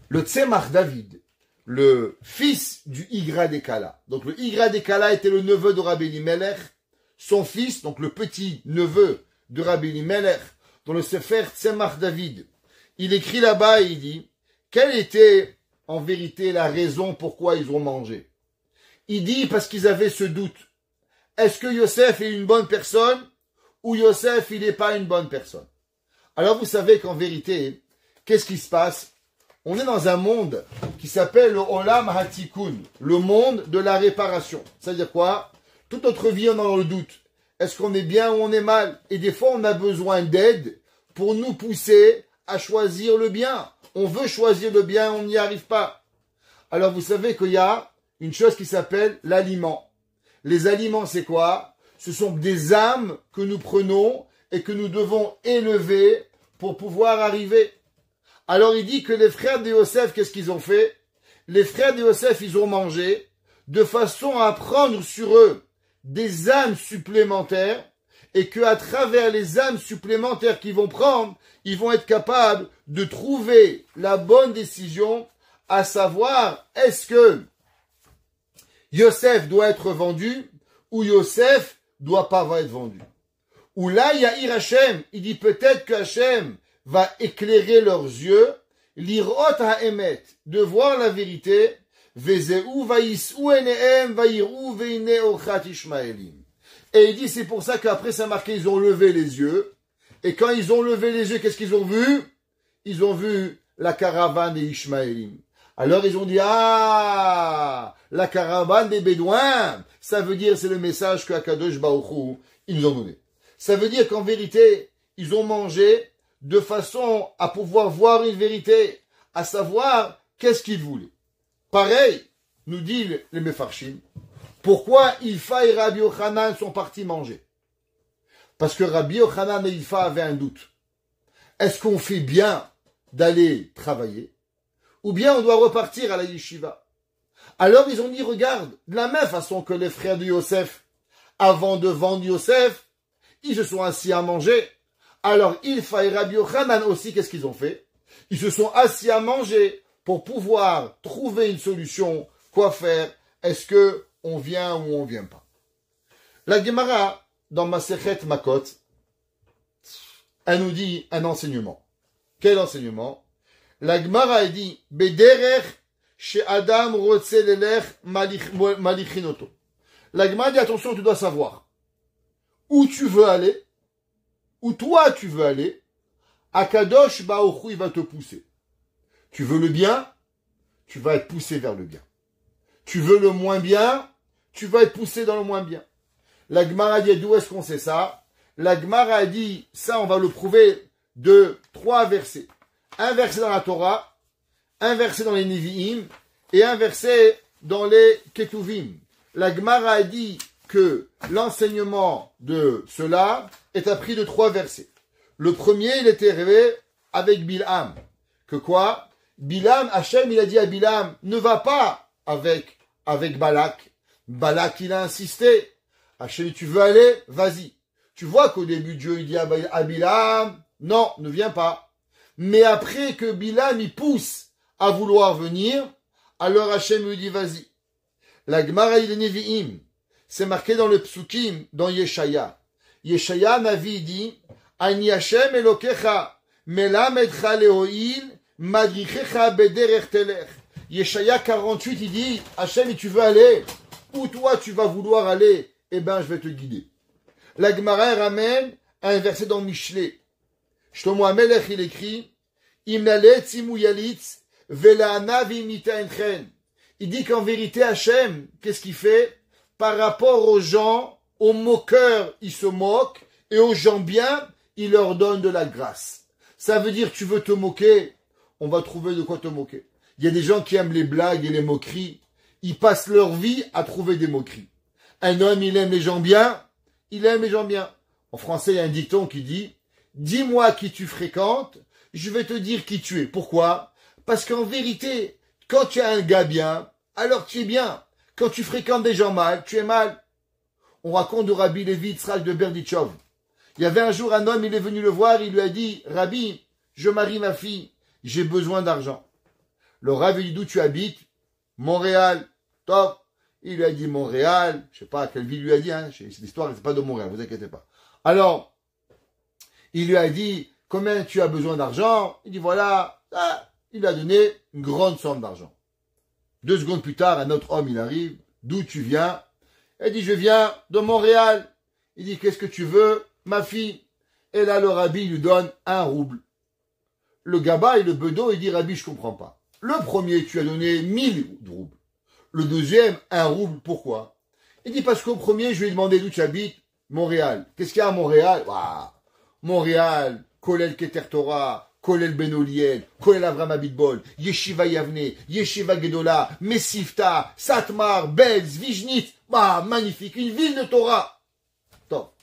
Le Tzemach David, le fils du Igra Dekala. Donc le Igra Dekala était le neveu de Rabbi Elimelech. Son fils, donc le petit neveu de Rabbi Elimelech, dans le Sefer Tzemach David, il écrit là-bas et il dit, quelle était en vérité la raison pourquoi ils ont mangé? Il dit parce qu'ils avaient ce doute. Est-ce que Yosef est une bonne personne ou Yosef il n'est pas une bonne personne? Alors vous savez qu'en vérité, qu'est-ce qui se passe? On est dans un monde qui s'appelle le Olam HaTikun, le monde de la réparation. C'est-à-dire quoi? Toute notre vie, on est dans le doute. Est-ce qu'on est bien ou on est mal? Et des fois, on a besoin d'aide pour nous pousser à choisir le bien. On veut choisir le bien, on n'y arrive pas. Alors, vous savez qu'il y a une chose qui s'appelle l'aliment. Les aliments, c'est quoi? Ce sont des âmes que nous prenons et que nous devons élever pour pouvoir arriver. Alors il dit que les frères de Yosef, qu'est-ce qu'ils ont fait? Les frères de Yosef, ils ont mangé de façon à prendre sur eux des âmes supplémentaires et qu'à travers les âmes supplémentaires qu'ils vont prendre, ils vont être capables de trouver la bonne décision, à savoir est-ce que Yosef doit être vendu ou Yosef doit pas être vendu. Ou là, il y a Hashem, il dit peut-être que Hashem va éclairer leurs yeux, l'irot ha'emet, de voir la vérité, vezeu vaïsou enehem vaïrou veine ochat ishmaelim. Et il dit, c'est pour ça qu'après ça marqué, ils ont levé les yeux, et quand ils ont levé les yeux, qu'est-ce qu'ils ont vu? Ils ont vu la caravane des Ishmaélim. Alors ils ont dit, ah, la caravane des Bédouins, ça veut dire, c'est le message que Akadosh Baruch Hu, ils nous ont donné. Ça veut dire qu'en vérité, ils ont mangé de façon à pouvoir voir une vérité, à savoir qu'est-ce qu'ils voulaient. Pareil, nous dit les Mefarshim, pourquoi Ilfa et Rabbi Yochanan sont partis manger? Parce que Rabbi Yochanan et Ilfa avaient un doute. Est-ce qu'on fait bien d'aller travailler? Ou bien on doit repartir à la yeshiva? Alors ils ont dit, regarde, de la même façon que les frères de Yosef, avant de vendre Yosef, ils se sont assis à manger. Alors, Ilfa et Rabbi Yochanan aussi, qu'est-ce qu'ils ont fait? Ils se sont assis à manger pour pouvoir trouver une solution. Quoi faire? Est-ce que on vient ou on vient pas? La Gemara, dans Masechet Makot, elle nous dit un enseignement. Quel enseignement? La Gemara, elle dit, Bederech she Adam rotze lelech malichinoto. La Gemara dit attention, tu dois savoir où tu veux aller, où toi tu veux aller. Akadosh Baruch Hu, il va te pousser. Tu veux le bien, tu vas être poussé vers le bien. Tu veux le moins bien, tu vas être poussé dans le moins bien. La Gemara dit d'où est-ce qu'on sait ça? La Gemara dit ça, on va le prouver de 3 versets. Un verset dans la Torah, un verset dans les Nevi'im et un verset dans les Ketuvim. La Gemara a dit que l'enseignement de cela est appris de 3 versets. Le premier, il était rêvé avec Bilham. Que quoi? Bilham, Hachem, il a dit à Bilham, ne va pas avec Balak. Balak, il a insisté. Hachem, tu veux aller? Vas-y. Tu vois qu'au début, Dieu, il dit à Bilham, non, ne viens pas. Mais après que Bilham, il pousse à vouloir venir, alors Hachem lui dit, vas-y. La Gemara, il est Nevi'im. C'est marqué dans le Psukim, dans Yeshaya. Yeshaya, Navi, dit, Ani Hashem Elokecha, melamedcha lehoil, madrichecha bederech telech. Yeshaya 48, il dit, Hashem, tu veux aller, où toi tu vas vouloir aller, eh ben, je vais te guider. La Gemara ramène un verset dans Michelet. Shlomo HaMelech, il écrit, Imnalet simu yalitz, vela'ana v'imita enchen. Il dit qu'en vérité, Hashem, qu'est-ce qu'il fait? Par rapport aux gens, aux moqueurs, il se moque, et aux gens bien, il leur donne de la grâce. Ça veut dire, tu veux te moquer, on va trouver de quoi te moquer. Il y a des gens qui aiment les blagues et les moqueries. Ils passent leur vie à trouver des moqueries. Un homme, il aime les gens bien, il aime les gens bien. En français, il y a un dicton qui dit, dis-moi qui tu fréquentes, je vais te dire qui tu es. Pourquoi? Parce qu'en vérité, quand tu as un gars bien, alors tu es bien. Quand tu fréquentes des gens mal, tu es mal. On raconte de Rabbi Levi Yitzhak de Berditchov. Il y avait un jour un homme, il est venu le voir, il lui a dit, Rabbi, je marie ma fille, j'ai besoin d'argent. Le Rav, il dit, d'où tu habites? Montréal. Top. Il lui a dit Montréal, je sais pas quelle ville lui a dit, hein, cette histoire, c'est pas de Montréal, vous inquiétez pas. Alors, il lui a dit, combien tu as besoin d'argent? Il dit, voilà, ah, il lui a donné une grande somme d'argent. 2 secondes plus tard, un autre homme, il arrive, d'où tu viens? Il dit, je viens de Montréal. Il dit, qu'est-ce que tu veux? Ma fille. Et là, le rabbi lui donne 1 rouble. Le gaba et le bedeau, il dit, rabbi, je comprends pas. Le premier, tu as donné 1000 roubles. Le deuxième, 1 rouble. Pourquoi? Il dit, parce qu'au premier, je lui ai demandé d'où tu habites. Montréal. Qu'est-ce qu'il y a à Montréal? Waouh. Montréal, Kolel Keter Torah, Kolel Benoliel, Kolel Avram Abitbol, Yeshiva Yavne, Yeshiva Gedola, Mesivta, Satmar, Belz, Vijnitz. Bah, magnifique. Une ville de Torah. Top.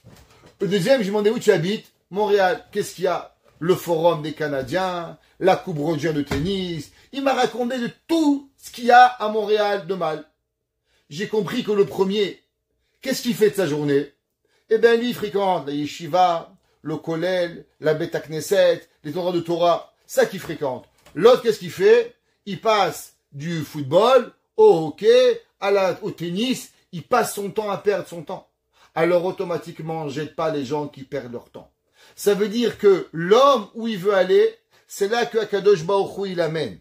Le deuxième, je lui ai demandé où tu habites. Montréal. Qu'est-ce qu'il y a? Le forum des Canadiens, la coupe Roger de tennis. Il m'a raconté de tout ce qu'il y a à Montréal de mal. J'ai compris que le premier, qu'est-ce qu'il fait de sa journée? Eh bien, lui, il fréquente la yeshiva, le kollel, la Beth Knesset, les endroits de Torah. Ça qu'il fréquente. L'autre, qu'est-ce qu'il fait? Il passe du football au hockey, au tennis. Il passe son temps à perdre son temps. Alors, automatiquement, jette pas les gens qui perdent leur temps. Ça veut dire que l'homme où il veut aller, c'est là que Akadosh Baruch Hu il amène.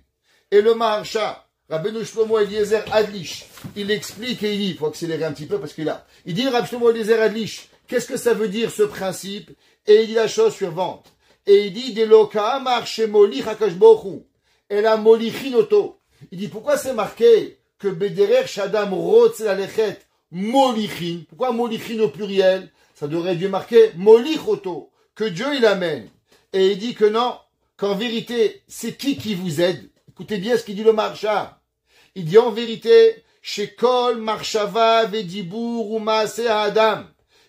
Et le Maharsha, Rabbeinu Shlomo Eliezer Adlish, il explique et il dit, il faut accélérer un petit peu parce qu'il a. Il dit Rabbeinu Shlomo Eliezer Adlish, qu'est-ce que ça veut dire ce principe? Et il dit la chose suivante. Et il dit Deloka marche molich Akadosh Baruch Hu. Et la molichinoto. Il dit pourquoi c'est marqué que Bederer Shadam Rotz Lalechet Molichin. Pourquoi Molichin au pluriel? Ça devrait être marqué Molichoto. Que Dieu il amène. Et il dit que non, qu'en vérité, c'est qui vous aide? Écoutez bien ce qu'il dit le Maharsha. Il dit en vérité, chez Kol Marshava Vedibour ou Maase Adam.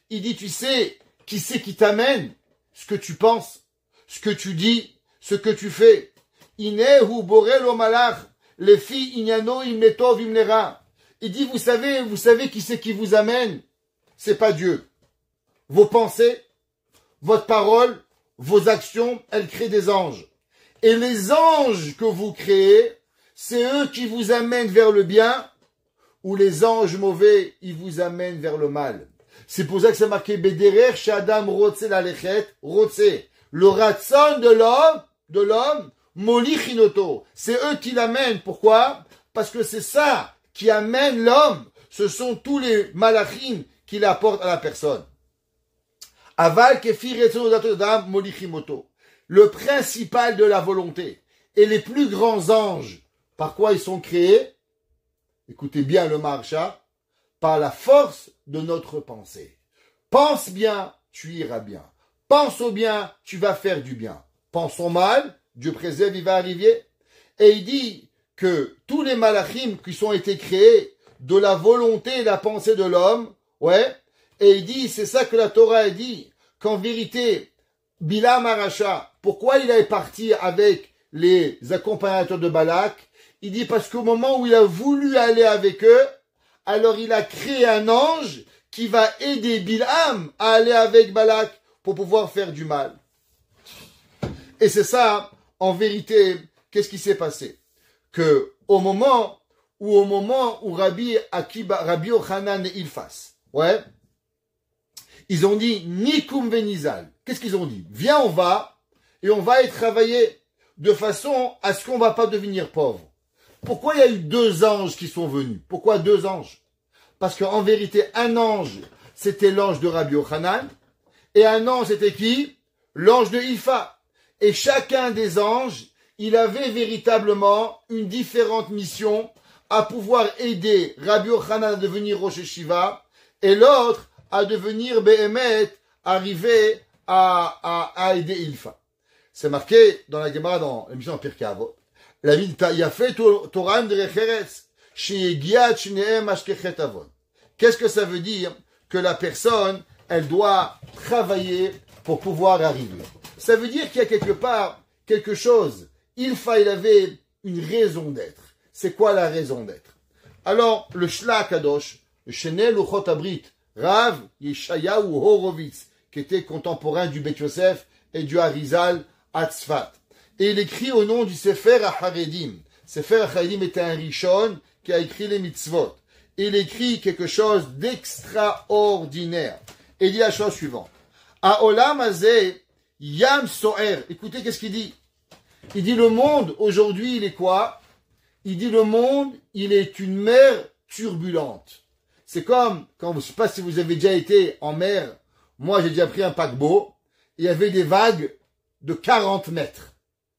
Il dit, tu sais, qui c'est qui t'amène? Ce que tu penses, ce que tu dis, ce que tu fais. Ine hu borel o malach, les filles inyano imletov imlera. Il dit, vous savez qui c'est qui vous amène? C'est pas Dieu. Vos pensées, votre parole, vos actions, elles créent des anges. Et les anges que vous créez, c'est eux qui vous amènent vers le bien, ou les anges mauvais, ils vous amènent vers le mal. C'est pour ça que c'est marqué Bederer Shadam Rotze Lalechet, Rotze. Le ratson de l'homme, Molichinoto. C'est eux qui l'amènent. Pourquoi? Parce que c'est ça qui amène l'homme ce sont tous les malachim qu'il apporte à la personne. Aval kefir etzonodam molichimoto. Le principal de la volonté et les plus grands anges, par quoi ils sont créés? Écoutez bien le Maharsha, par la force de notre pensée. Pense bien, tu iras bien. Pense au bien, tu vas faire du bien. Pense au mal, Dieu préserve, il va arriver. Et il dit que tous les malachim qui ont été créés de la volonté et la pensée de l'homme, ouais, et il dit, c'est ça que la Torah a dit, qu'en vérité, Bilam Aracha, pourquoi il est parti avec les accompagnateurs de Balak? Il dit parce qu'au moment où il a voulu aller avec eux, alors il a créé un ange qui va aider Bilam à aller avec Balak pour pouvoir faire du mal. Et c'est ça, en vérité, qu'est-ce qui s'est passé? Que au moment où Rabbi Yochanan et Ilfas, ouais, ils ont dit Nikum Venizal. Qu'est-ce qu'ils ont dit? Viens, on va y travailler de façon à ce qu'on ne va pas devenir pauvre. Pourquoi il y a eu 2 anges qui sont venus? Pourquoi 2 anges? Parce qu'en vérité, un ange, c'était l'ange de Rabbi Yochanan, et un ange, c'était qui? L'ange de Ilfa. Et chacun des anges, il avait véritablement une différente mission à pouvoir aider Rabbi Yochanan à devenir Rosh Yeshiva, et l'autre à devenir Behemet, arriver à aider Ilfa. C'est marqué dans la Gemara, dans l'émission Pirkei Avot. La vie il a fait Torah Derecheretz, Sheyegiat Shneem Ashkechet Avon. Qu'est-ce que ça veut dire? Que la personne, elle doit travailler pour pouvoir arriver. Ça veut dire qu'il y a quelque part quelque chose. Ilfa, il avait une raison d'être. C'est quoi la raison d'être? Alors, le Shla Kadosh, le Shenel Luchot Abrit, Rav Yeshayahu Horowitz, qui était contemporain du Bet Yosef et du Harizal à Tzfat. Et il écrit au nom du Sefer HaHaredim. Sefer HaHaredim était un Rishon qui a écrit les mitzvot. Et il écrit quelque chose d'extraordinaire. Et il dit la chose suivante. Ha'olam hazeh yam so'er. Écoutez qu'est-ce qu'il dit. Il dit le monde, aujourd'hui, il est quoi? Il dit le monde, il est une mer turbulente. C'est comme, quand je ne sais pas si vous avez déjà été en mer, moi j'ai déjà pris un paquebot, il y avait des vagues de 40 mètres.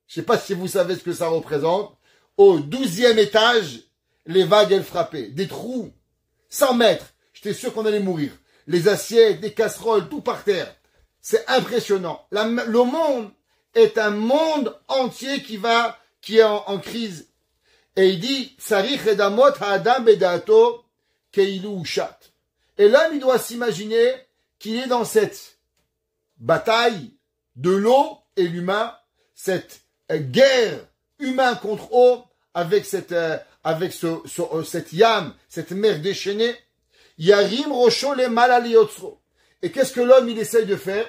Je ne sais pas si vous savez ce que ça représente. Au 12e étage, les vagues, elles frappaient. Des trous, 100 mètres. J'étais sûr qu'on allait mourir. Les assiettes, des casseroles, tout par terre. C'est impressionnant. Le monde est un monde entier qui est en crise. Et il dit, Sarich edamot ha'adam bedato keilu ushat. Et l'homme, il doit s'imaginer qu'il est dans cette bataille de l'eau et l'humain, cette guerre humain contre eau, avec cette yam, cette mer déchaînée. Yarim rocho le malaliotro. Et qu'est-ce que l'homme, il essaye de faire?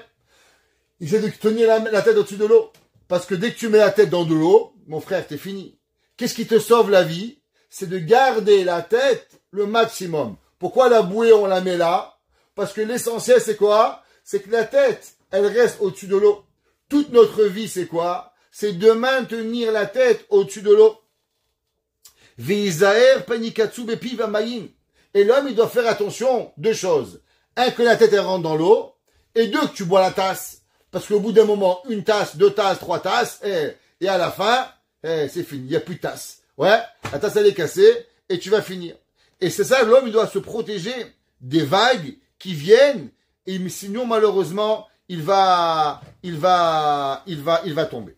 Il essaie de tenir la tête au-dessus de l'eau. Parce que dès que tu mets la tête dans de l'eau, mon frère, t'es fini. Qu'est-ce qui te sauve la vie? C'est de garder la tête le maximum. Pourquoi la bouée, on la met là? Parce que l'essentiel, c'est quoi? C'est que la tête, elle reste au-dessus de l'eau. Toute notre vie, c'est quoi? C'est de maintenir la tête au-dessus de l'eau. Veizaer panikatsu bepi vamayim. Et l'homme, il doit faire attention, 2 choses. 1, que la tête, elle rentre dans l'eau. Et 2, que tu bois la tasse. Parce qu'au bout d'un moment, 1 tasse, 2 tasses, 3 tasses, et à la fin, c'est fini. Il n'y a plus de tasse. Ouais, la tasse, elle est cassée, et tu vas finir. Et c'est ça, l'homme, il doit se protéger des vagues qui viennent, et sinon, malheureusement, il va tomber.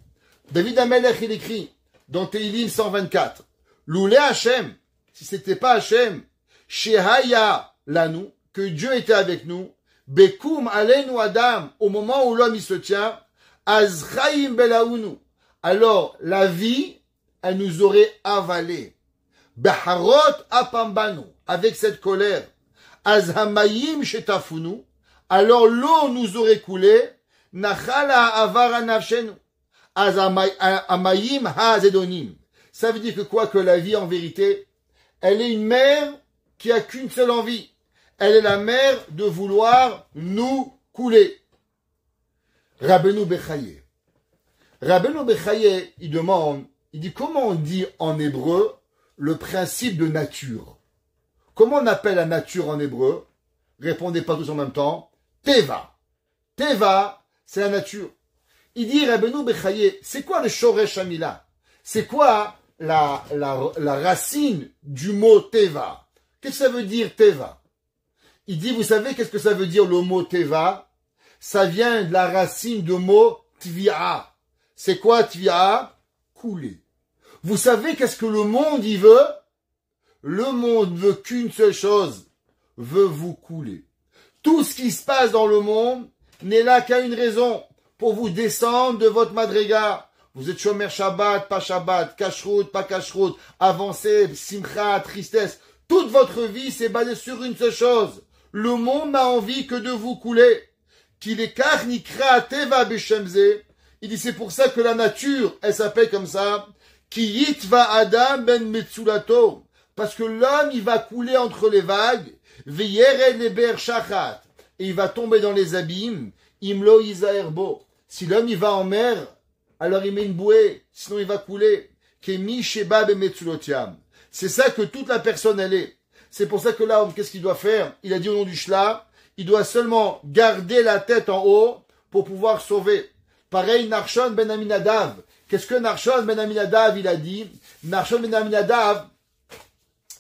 David Amelech, il écrit, dans Teilim 124, Loulé Hachem, si c'était pas Hachem, Shehaya Lanu, que Dieu était avec nous, Bekum Aleinu Adam, au moment où l'homme il se tient, Azraim Belaunu, alors la vie, elle nous aurait avalé. Beharot Apambanu, avec cette colère, Azhamayim Shetafunu, alors l'eau nous aurait coulé, Nachala Avara Nafshenu, Amayim Hazedonim. Ça veut dire que quoi? Que la vie, en vérité, elle est une mer qui a qu'une seule envie. Elle est la mer de vouloir nous couler. Rabbeinu Bechaye. Rabbeinu Bechaye, il demande, il dit comment on dit en hébreu le principe de nature? Comment on appelle la nature en hébreu? Répondez pas tous en même temps. Teva. Teva, c'est la nature. Il dit, Rabbeinu Bechaye, c'est quoi le Shoresh Hamila? C'est quoi la racine du mot Teva? Qu'est-ce que ça veut dire Teva? Il dit, vous savez qu'est-ce que ça veut dire le mot Teva? Ça vient de la racine du mot Tvia. C'est quoi Tvia? Couler. Vous savez qu'est-ce que le monde y veut? Le monde veut qu'une seule chose, veut vous couler. Tout ce qui se passe dans le monde n'est là qu'à une raison, pour vous descendre de votre madriga. Vous êtes Shomer Shabbat, pas Shabbat, Kashrut, pas Kashrut, avancé, Simcha, tristesse. Toute votre vie s'est basée sur une seule chose. Le monde n'a envie que de vous couler. Qu'il est Karnikra Teva Beshemze. Il dit c'est pour ça que la nature, elle s'appelle comme ça. Ki yitva Adam ben Metsulato. Parce que l'homme, il va couler entre les vagues. Veyered leber shachat. Et il va tomber dans les abîmes. Imlo Isaerbo. Si l'homme, il va en mer, alors il met une bouée. Sinon, il va couler. Kemi sheba ben Metsulotiam. C'est ça que toute la personne, elle est. C'est pour ça que là, qu'est-ce qu'il doit faire? Il a dit au nom du Shla, il doit seulement garder la tête en haut pour pouvoir sauver. Pareil, Narshon ben Aminadav. Qu'est-ce que Narshon ben Aminadav, il a dit? Narshon ben Aminadav,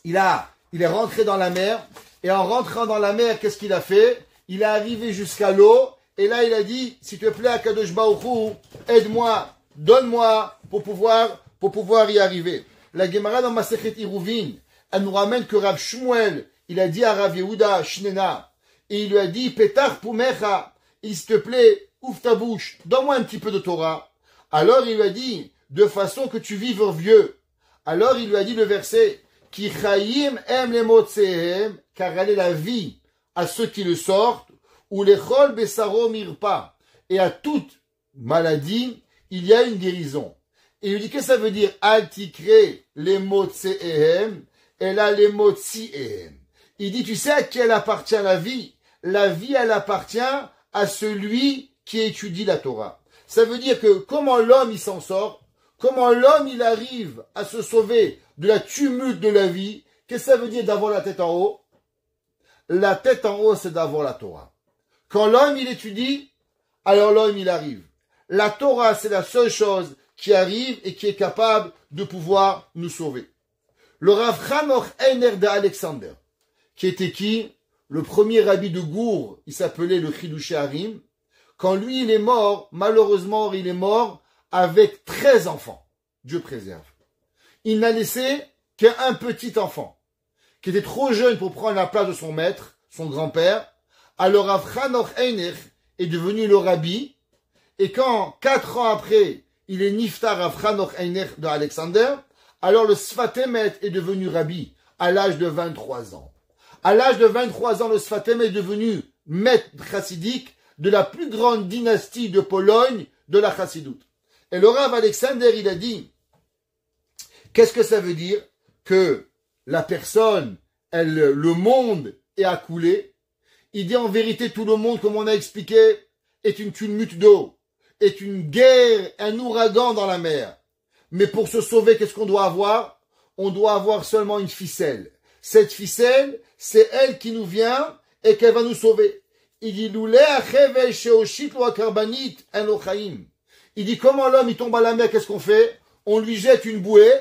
il est rentré dans la mer, et en rentrant dans la mer, qu'est-ce qu'il a fait? Il est arrivé jusqu'à l'eau, et là, il a dit, s'il te plaît, Akadosh Baruch Hu, aide-moi, donne-moi, pour pouvoir y arriver. La Gemara dans Masechet Iruvin, elle nous ramène que Rav Shmuel, il a dit à Rav Yehuda, Shnena, et il lui a dit, Petar Pumecha, s'il te plaît, ouvre ta bouche, donne-moi un petit peu de Torah. Alors il lui a dit, de façon que tu vives vieux. Alors il lui a dit le verset, Ki chayim em lemotsehem, car elle est la vie à ceux qui le sortent, ou lechol besaro mirpa, et à toute maladie, il y a une guérison. Et il lui dit, qu'est-ce que ça veut dire, al tikre lemotsehem, et là lemotsehem. Il dit, tu sais à qui elle appartient la vie? La vie, elle appartient à celui qui étudie la Torah. Ça veut dire que comment l'homme il s'en sort, comment l'homme il arrive à se sauver de la tumulte de la vie, qu'est-ce que ça veut dire d'avoir la tête en haut? La tête en haut, c'est d'avoir la Torah. Quand l'homme il étudie, alors l'homme il arrive. La Torah, c'est la seule chose qui arrive et qui est capable de pouvoir nous sauver. Le Rav Hanoch Einer de Alexander, qui était qui? Le premier rabbi de Gour, il s'appelait le Chidushé Harim. Quand lui, il est mort, malheureusement, il est mort avec 13 enfants. Dieu préserve. Il n'a laissé qu'un petit enfant, qui était trop jeune pour prendre la place de son maître, son grand-père. Alors Rav Hanoch Einer est devenu le rabbi. Et quand, 4 ans après, il est niftar Rav Hanoch Einer de Alexander, alors le Sfat Emet est devenu rabbi à l'âge de 23 ans. À l'âge de 23 ans, le Sfat Emet est devenu maître chassidique de la plus grande dynastie de Pologne de la chassidoute. Et le Rav Alexander, il a dit, qu'est-ce que ça veut dire? Que la personne, le monde est à couler. Il dit en vérité, tout le monde, comme on a expliqué, est une tumute d'eau, est une guerre, un ouragan dans la mer. Mais pour se sauver, qu'est-ce qu'on doit avoir? On doit avoir seulement une ficelle. Cette ficelle, c'est elle qui nous vient et qu'elle va nous sauver. Il dit, il dit, comment l'homme il tombe à la mer, qu'est-ce qu'on fait? On lui jette une bouée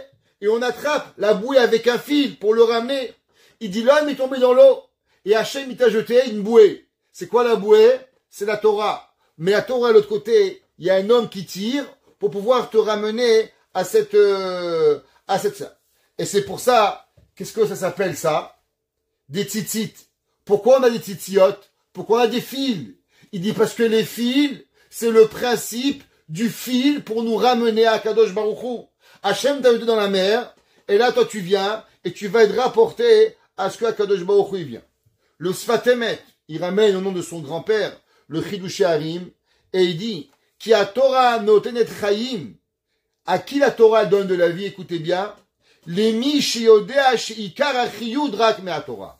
et on attrape la bouée avec un fil pour le ramener. Il dit, l'homme est tombé dans l'eau et Hachem il t'a jeté une bouée. C'est quoi la bouée? C'est la Torah. Mais la Torah, à l'autre côté, il y a un homme qui tire pour pouvoir te ramener à cette. Et c'est pour ça, qu'est-ce que ça s'appelle ça? Des tzitzit. Pourquoi on a des tzitziot? Pourquoi on a des fils? Il dit parce que les fils, c'est le principe du fil pour nous ramener à Kadosh Baruch Hu. Hachem t'a jeté dans la mer, et là toi tu viens, et tu vas être rapporté à ce que Kadosh Baruch Hu il vient. Le Sfat Emet, il ramène au nom de son grand-père, le Chidushé Harim, et il dit, Ki a Torah notenet chayim, à qui la Torah donne de la vie, écoutez bien, les mi shiodea sheikar achiyud rak me Torah.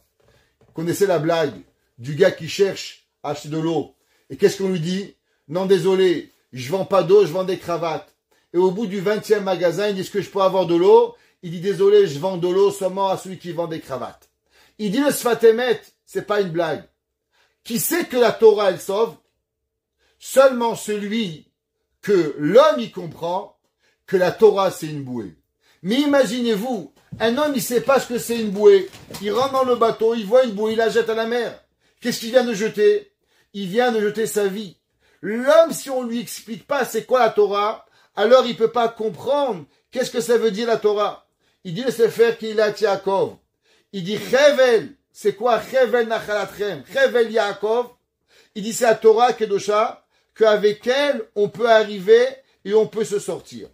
Connaissez la blague du gars qui cherche à acheter de l'eau. Et qu'est-ce qu'on lui dit? Non, désolé, je vends pas d'eau, je vends des cravates. Et au bout du 20e magasin, il dit, est-ce que je peux avoir de l'eau? Il dit, désolé, je vends de l'eau seulement à celui qui vend des cravates. Il dit le Sfat Emet, c'est pas une blague. Qui sait que la Torah, elle sauve? Seulement celui que l'homme y comprend que la Torah, c'est une bouée. Mais imaginez-vous, un homme, il sait pas ce que c'est une bouée. Il rentre dans le bateau, il voit une bouée, il la jette à la mer. Qu'est-ce qu'il vient de jeter? Il vient de jeter sa vie. L'homme, si on lui explique pas c'est quoi la Torah, alors il peut pas comprendre qu'est-ce que ça veut dire la Torah. Il dit le Sefer Kilat Yaakov. Il dit Chevel, c'est quoi Chevel Nachalatrem? Chevel Yaakov. Il dit c'est la Torah Kedosha, qu'avec elle, on peut arriver et on peut se sortir.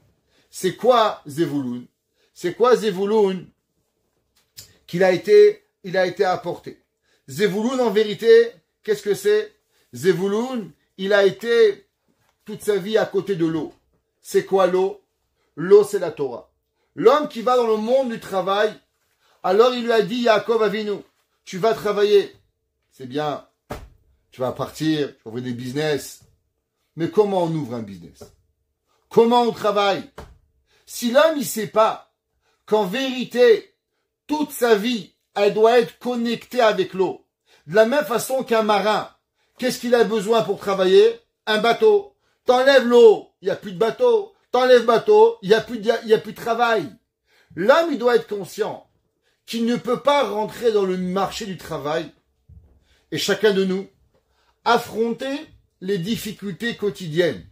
C'est quoi Zevulun? C'est quoi Zevulun il a été apporté? Zevulun, en vérité, qu'est-ce que c'est? Zevulun, il a été toute sa vie à côté de l'eau. C'est quoi l'eau? L'eau, c'est la Torah. L'homme qui va dans le monde du travail, alors il lui a dit, Yaakov Avinu, tu vas travailler. C'est bien, tu vas partir, tu vas ouvrir des business. Mais comment on ouvre un business? Comment on travaille? Si l'homme, il sait pas qu'en vérité, toute sa vie, elle doit être connectée avec l'eau. De la même façon qu'un marin, qu'est-ce qu'il a besoin pour travailler? Un bateau. T'enlèves l'eau, il n'y a plus de bateau. T'enlèves bateau, il n'y a plus de travail. L'homme, il doit être conscient qu'il ne peut pas rentrer dans le marché du travail et chacun de nous affronter les difficultés quotidiennes.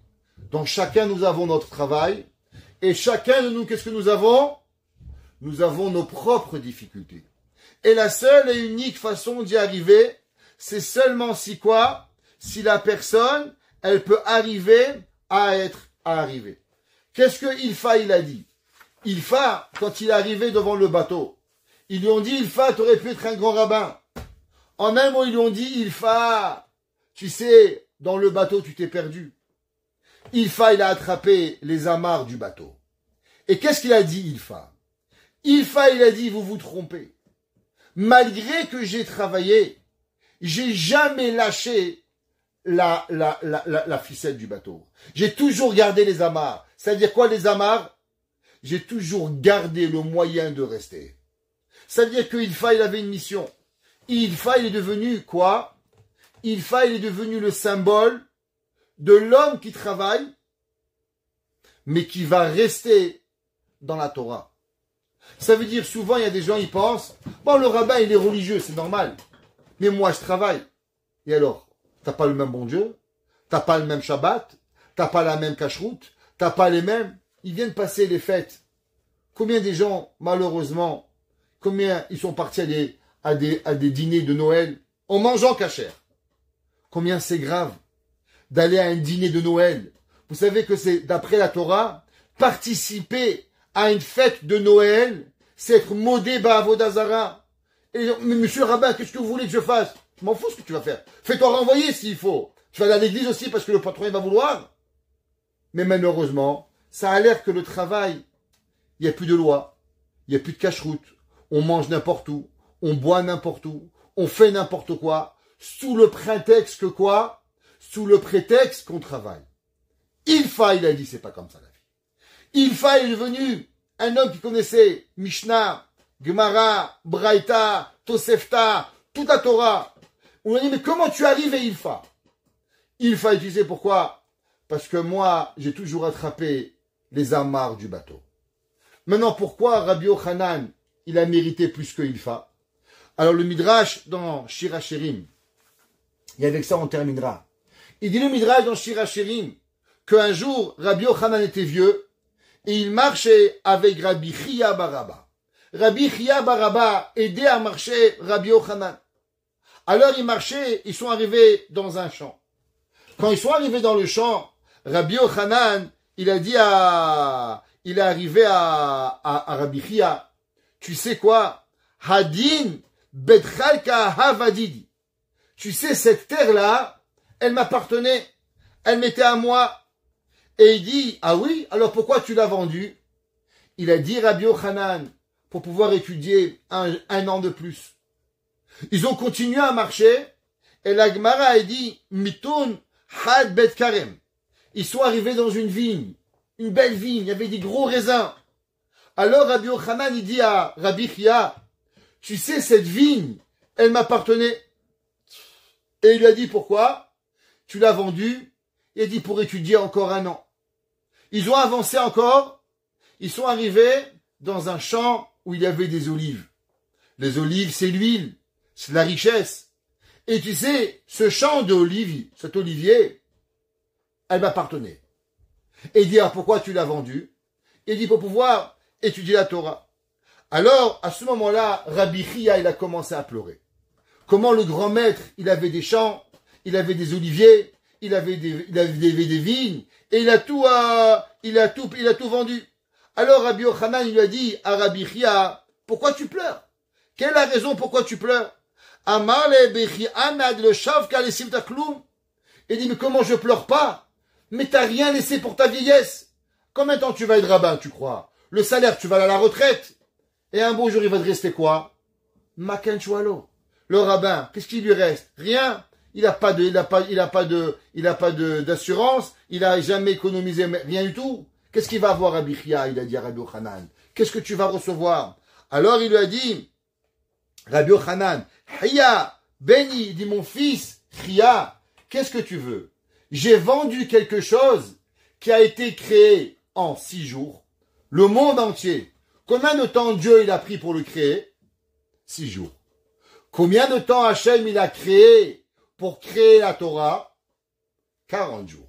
Donc chacun, nous avons notre travail et chacun de nous, qu'est-ce que nous avons? Nous avons nos propres difficultés. Et la seule et unique façon d'y arriver, c'est seulement si quoi? Si la personne, elle peut arriver à arriver. Qu'est-ce que Ilfa, il a dit? Ilfa, quand il est arrivé devant le bateau, ils lui ont dit, Ilfa, tu aurais pu être un grand rabbin. En un mot, ils lui ont dit, Ilfa, tu sais, dans le bateau, tu t'es perdu. Ilfa, il a attrapé les amarres du bateau. Et qu'est-ce qu'il a dit, Ilfa? Ilfa, il a dit, vous vous trompez. Malgré que j'ai travaillé, j'ai jamais lâché la ficelle du bateau. J'ai toujours gardé les amarres. C'est-à-dire quoi les amarres? J'ai toujours gardé le moyen de rester. C'est-à-dire que Ilfa, il avait une mission. Ilfa, il est devenu quoi? Ilfa, il est devenu le symbole de l'homme qui travaille, mais qui va rester dans la Torah. Ça veut dire souvent, il y a des gens, ils pensent, bon, le rabbin, il est religieux, c'est normal. Mais moi, je travaille. Et alors, t'as pas le même bon Dieu? T'as pas le même Shabbat? T'as pas la même cacheroute? T'as pas les mêmes? Ils viennent passer les fêtes. Combien des gens, malheureusement, combien ils sont partis à des dîners de Noël en mangeant cachère? Combien c'est grave d'aller à un dîner de Noël? Vous savez que c'est, d'après la Torah, participer à une fête de Noël, c'est être modé ba'avodazara. Et mais monsieur le rabbin, qu'est-ce que vous voulez que je fasse? Je m'en fous ce que tu vas faire. Fais-toi renvoyer s'il faut. Tu vas aller à l'église aussi parce que le patron il va vouloir. Mais malheureusement, ça a l'air que le travail, il n'y a plus de loi, il n'y a plus de cache-route, on mange n'importe où, on boit n'importe où, on fait n'importe quoi, sous le prétexte que quoi? Sous le prétexte qu'on travaille. Ilfa, il a dit, c'est pas comme ça la vie. Ilfa est devenu un homme qui connaissait Mishnah, Gemara, Braïta, Tosefta, toute la Torah. On lui a dit, mais comment tu arrives à Ilfa? Ilfa, tu sais pourquoi? Parce que moi, j'ai toujours attrapé les amarres du bateau. Maintenant, pourquoi Rabbi Yochanan, il a mérité plus que Ilfa? Alors, le Midrash dans Shir HaShirim, et avec ça on terminera. Il dit le Midrash dans Shir HaShirim qu'un jour, Rabbi Yochanan était vieux et il marchait avec Rabbi Chia bar Abba. Rabbi Chia bar Abba aidait à marcher Rabbi Yochanan. Alors ils marchaient, ils sont arrivés dans un champ. Quand ils sont arrivés dans le champ, Rabbi Yochanan, il est arrivé à Rabbi Chia. Tu sais quoi? Hadin betchalka havadidi. Tu sais, cette terre-là, elle m'appartenait. Elle m'était à moi. Et il dit, ah oui, alors pourquoi tu l'as vendue? Il a dit, Rabbi Yochanan, pour pouvoir étudier un an de plus. Ils ont continué à marcher. Et la Gemara a dit, Mitoun had bet karem. Ils sont arrivés dans une vigne. Une belle vigne. Il y avait des gros raisins. Alors Rabbi Yochanan, il dit à Rabbi Chia, tu sais, cette vigne, elle m'appartenait. Et il lui a dit, pourquoi? Tu l'as vendue. Il a dit, pour étudier encore 1 an. Ils ont avancé encore. Ils sont arrivés dans un champ où il y avait des olives. Les olives, c'est l'huile. C'est la richesse. Et tu sais, ce champ d'olives, cet olivier, elle m'appartenait. Et il dit, ah, pourquoi tu l'as vendu? Il dit, pour pouvoir étudier la Torah. Alors, à ce moment-là, Rabbi Chia, il a commencé à pleurer. Comment le grand maître, il avait des champs, il avait des oliviers, il avait des vignes, et il a tout vendu. Alors Rabbi Yochanan, il lui a dit à Rabbi Chia, pourquoi tu pleures? Quelle est la raison pourquoi tu pleures? Il dit, mais comment je pleure pas? Mais t'as rien laissé pour ta vieillesse. Combien de temps tu vas être rabbin, tu crois? Le salaire, tu vas aller à la retraite. Et un beau jour, il va te rester quoi? Makan Choualo. Le rabbin, qu'est-ce qu'il lui reste? Rien. Il a pas d'assurance. Il a jamais économisé rien du tout. Qu'est-ce qu'il va avoir, Rabbi Chia? Il a dit à Rabbi Yochanan. Qu'est-ce que tu vas recevoir? Alors il lui a dit, Rabbi Yochanan, Chia, béni, il dit mon fils, Chia, qu'est-ce que tu veux? J'ai vendu quelque chose qui a été créé en 6 jours. Le monde entier. Combien de temps Dieu il a pris pour le créer? 6 jours. Combien de temps Hachem il a créé pour créer la Torah? 40 jours.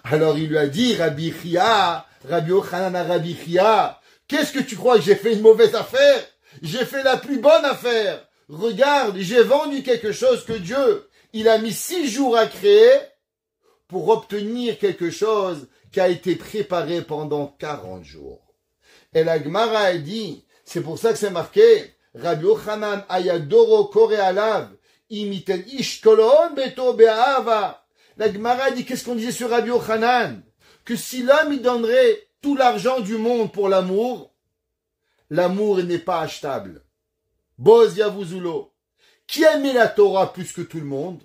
Alors il lui a dit, Rabbi Chia, Rabbi Yochanan à Rabbi Chia, qu'est-ce que tu crois que j'ai fait une mauvaise affaire? J'ai fait la plus bonne affaire. Regarde, j'ai vendu quelque chose que Dieu, il a mis 6 jours à créer pour obtenir quelque chose qui a été préparé pendant 40 jours. Et la Gemara a dit, c'est pour ça que c'est marqué, Rabbi Yochanan ayadoro kore alav, imitel ish kolon beto be'ahava. La Gemara dit, qu'est-ce qu'on disait sur Rabbi Yochanan? Que si l'homme il donnerait tout l'argent du monde pour l'amour, l'amour n'est pas achetable. Boz Yavuzulo. Qui aimait la Torah plus que tout le monde?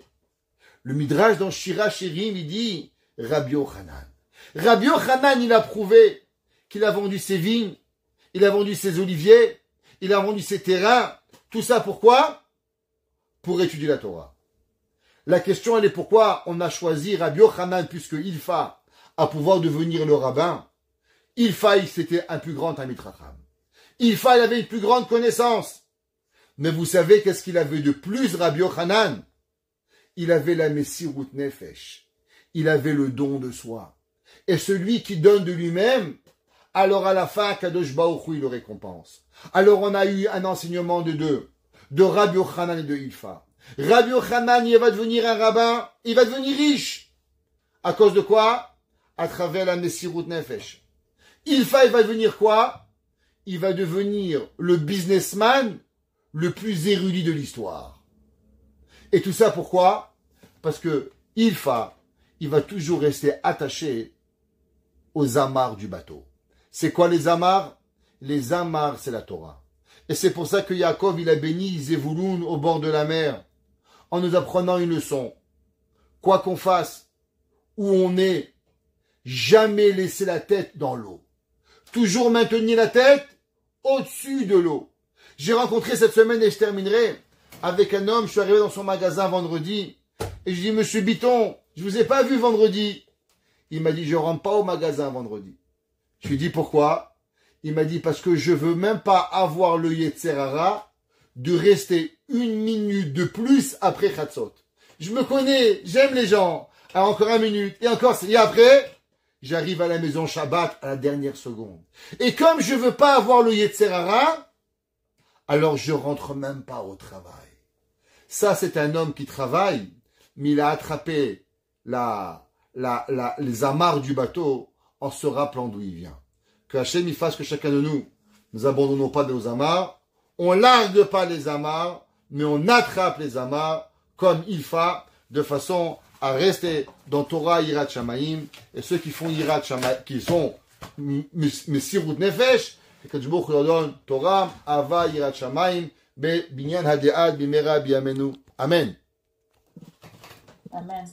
Le Midrash dans Shira Shirim, il dit, Rabbi Yochanan. Rabbi Yochanan, il a prouvé qu'il a vendu ses vignes, il a vendu ses oliviers, il a vendu ses terrains. Tout ça pourquoi? Pour étudier la Torah. La question, elle est pourquoi on a choisi Rabbi Yochanan puisque Ilfa a pouvoir devenir le rabbin. Ilfa, c'était un plus grand Talmid Chacham. Ilfa, il avait une plus grande connaissance. Mais vous savez qu'est-ce qu'il avait de plus, Rabbi Yochanan? Il avait la Messirut Nefesh. Il avait le don de soi. Et celui qui donne de lui-même, alors à la fin, Kadosh Baruch Hu, il le récompense. Alors on a eu un enseignement de deux, de Rabbi Yochanan et de Ilfa. Rabbi Yochanan, il va devenir un rabbin, il va devenir riche. À cause de quoi? À travers la Messirut Nefesh. Ilfa, il va devenir quoi? Il va devenir le businessman le plus érudit de l'histoire. Et tout ça pourquoi? Parce que Ilfa, il va toujours rester attaché aux amarres du bateau. C'est quoi les amarres? Les amarres, c'est la Torah. Et c'est pour ça que Yaakov, il a béni Zevouloun au bord de la mer, en nous apprenant une leçon. Quoi qu'on fasse, où on est, jamais laisser la tête dans l'eau. Toujours maintenir la tête au-dessus de l'eau. J'ai rencontré cette semaine, et je terminerai, avec un homme, je suis arrivé dans son magasin vendredi, et je dis, Monsieur Biton, je vous ai pas vu vendredi. Il m'a dit, je rentre pas au magasin vendredi. Je lui ai dit, pourquoi? Il m'a dit, parce que je veux même pas avoir le Yetzer Hara de rester 1 minute de plus après Chatzot. Je me connais, j'aime les gens. Alors encore 1 minute, et après, j'arrive à la maison Shabbat à la dernière seconde. Et comme je veux pas avoir le Yetzer Hara, alors je rentre même pas au travail. Ça, c'est un homme qui travaille, mais il a attrapé les amarres du bateau en se rappelant d'où il vient. Que Hachem y fasse que chacun de nous abandonnons pas de nos amarres, on largue pas les amarres, mais on attrape les amarres comme il faut, de façon à rester dans Torah Yirat Shamayim, et ceux qui font Yirat Shamayim, qui sont Messirut Nefesh, que Dieu leur donne Torah, Ava Yirat Shamayim, Be Binyan Hadead Bimera Biamenu. Amen. Amen.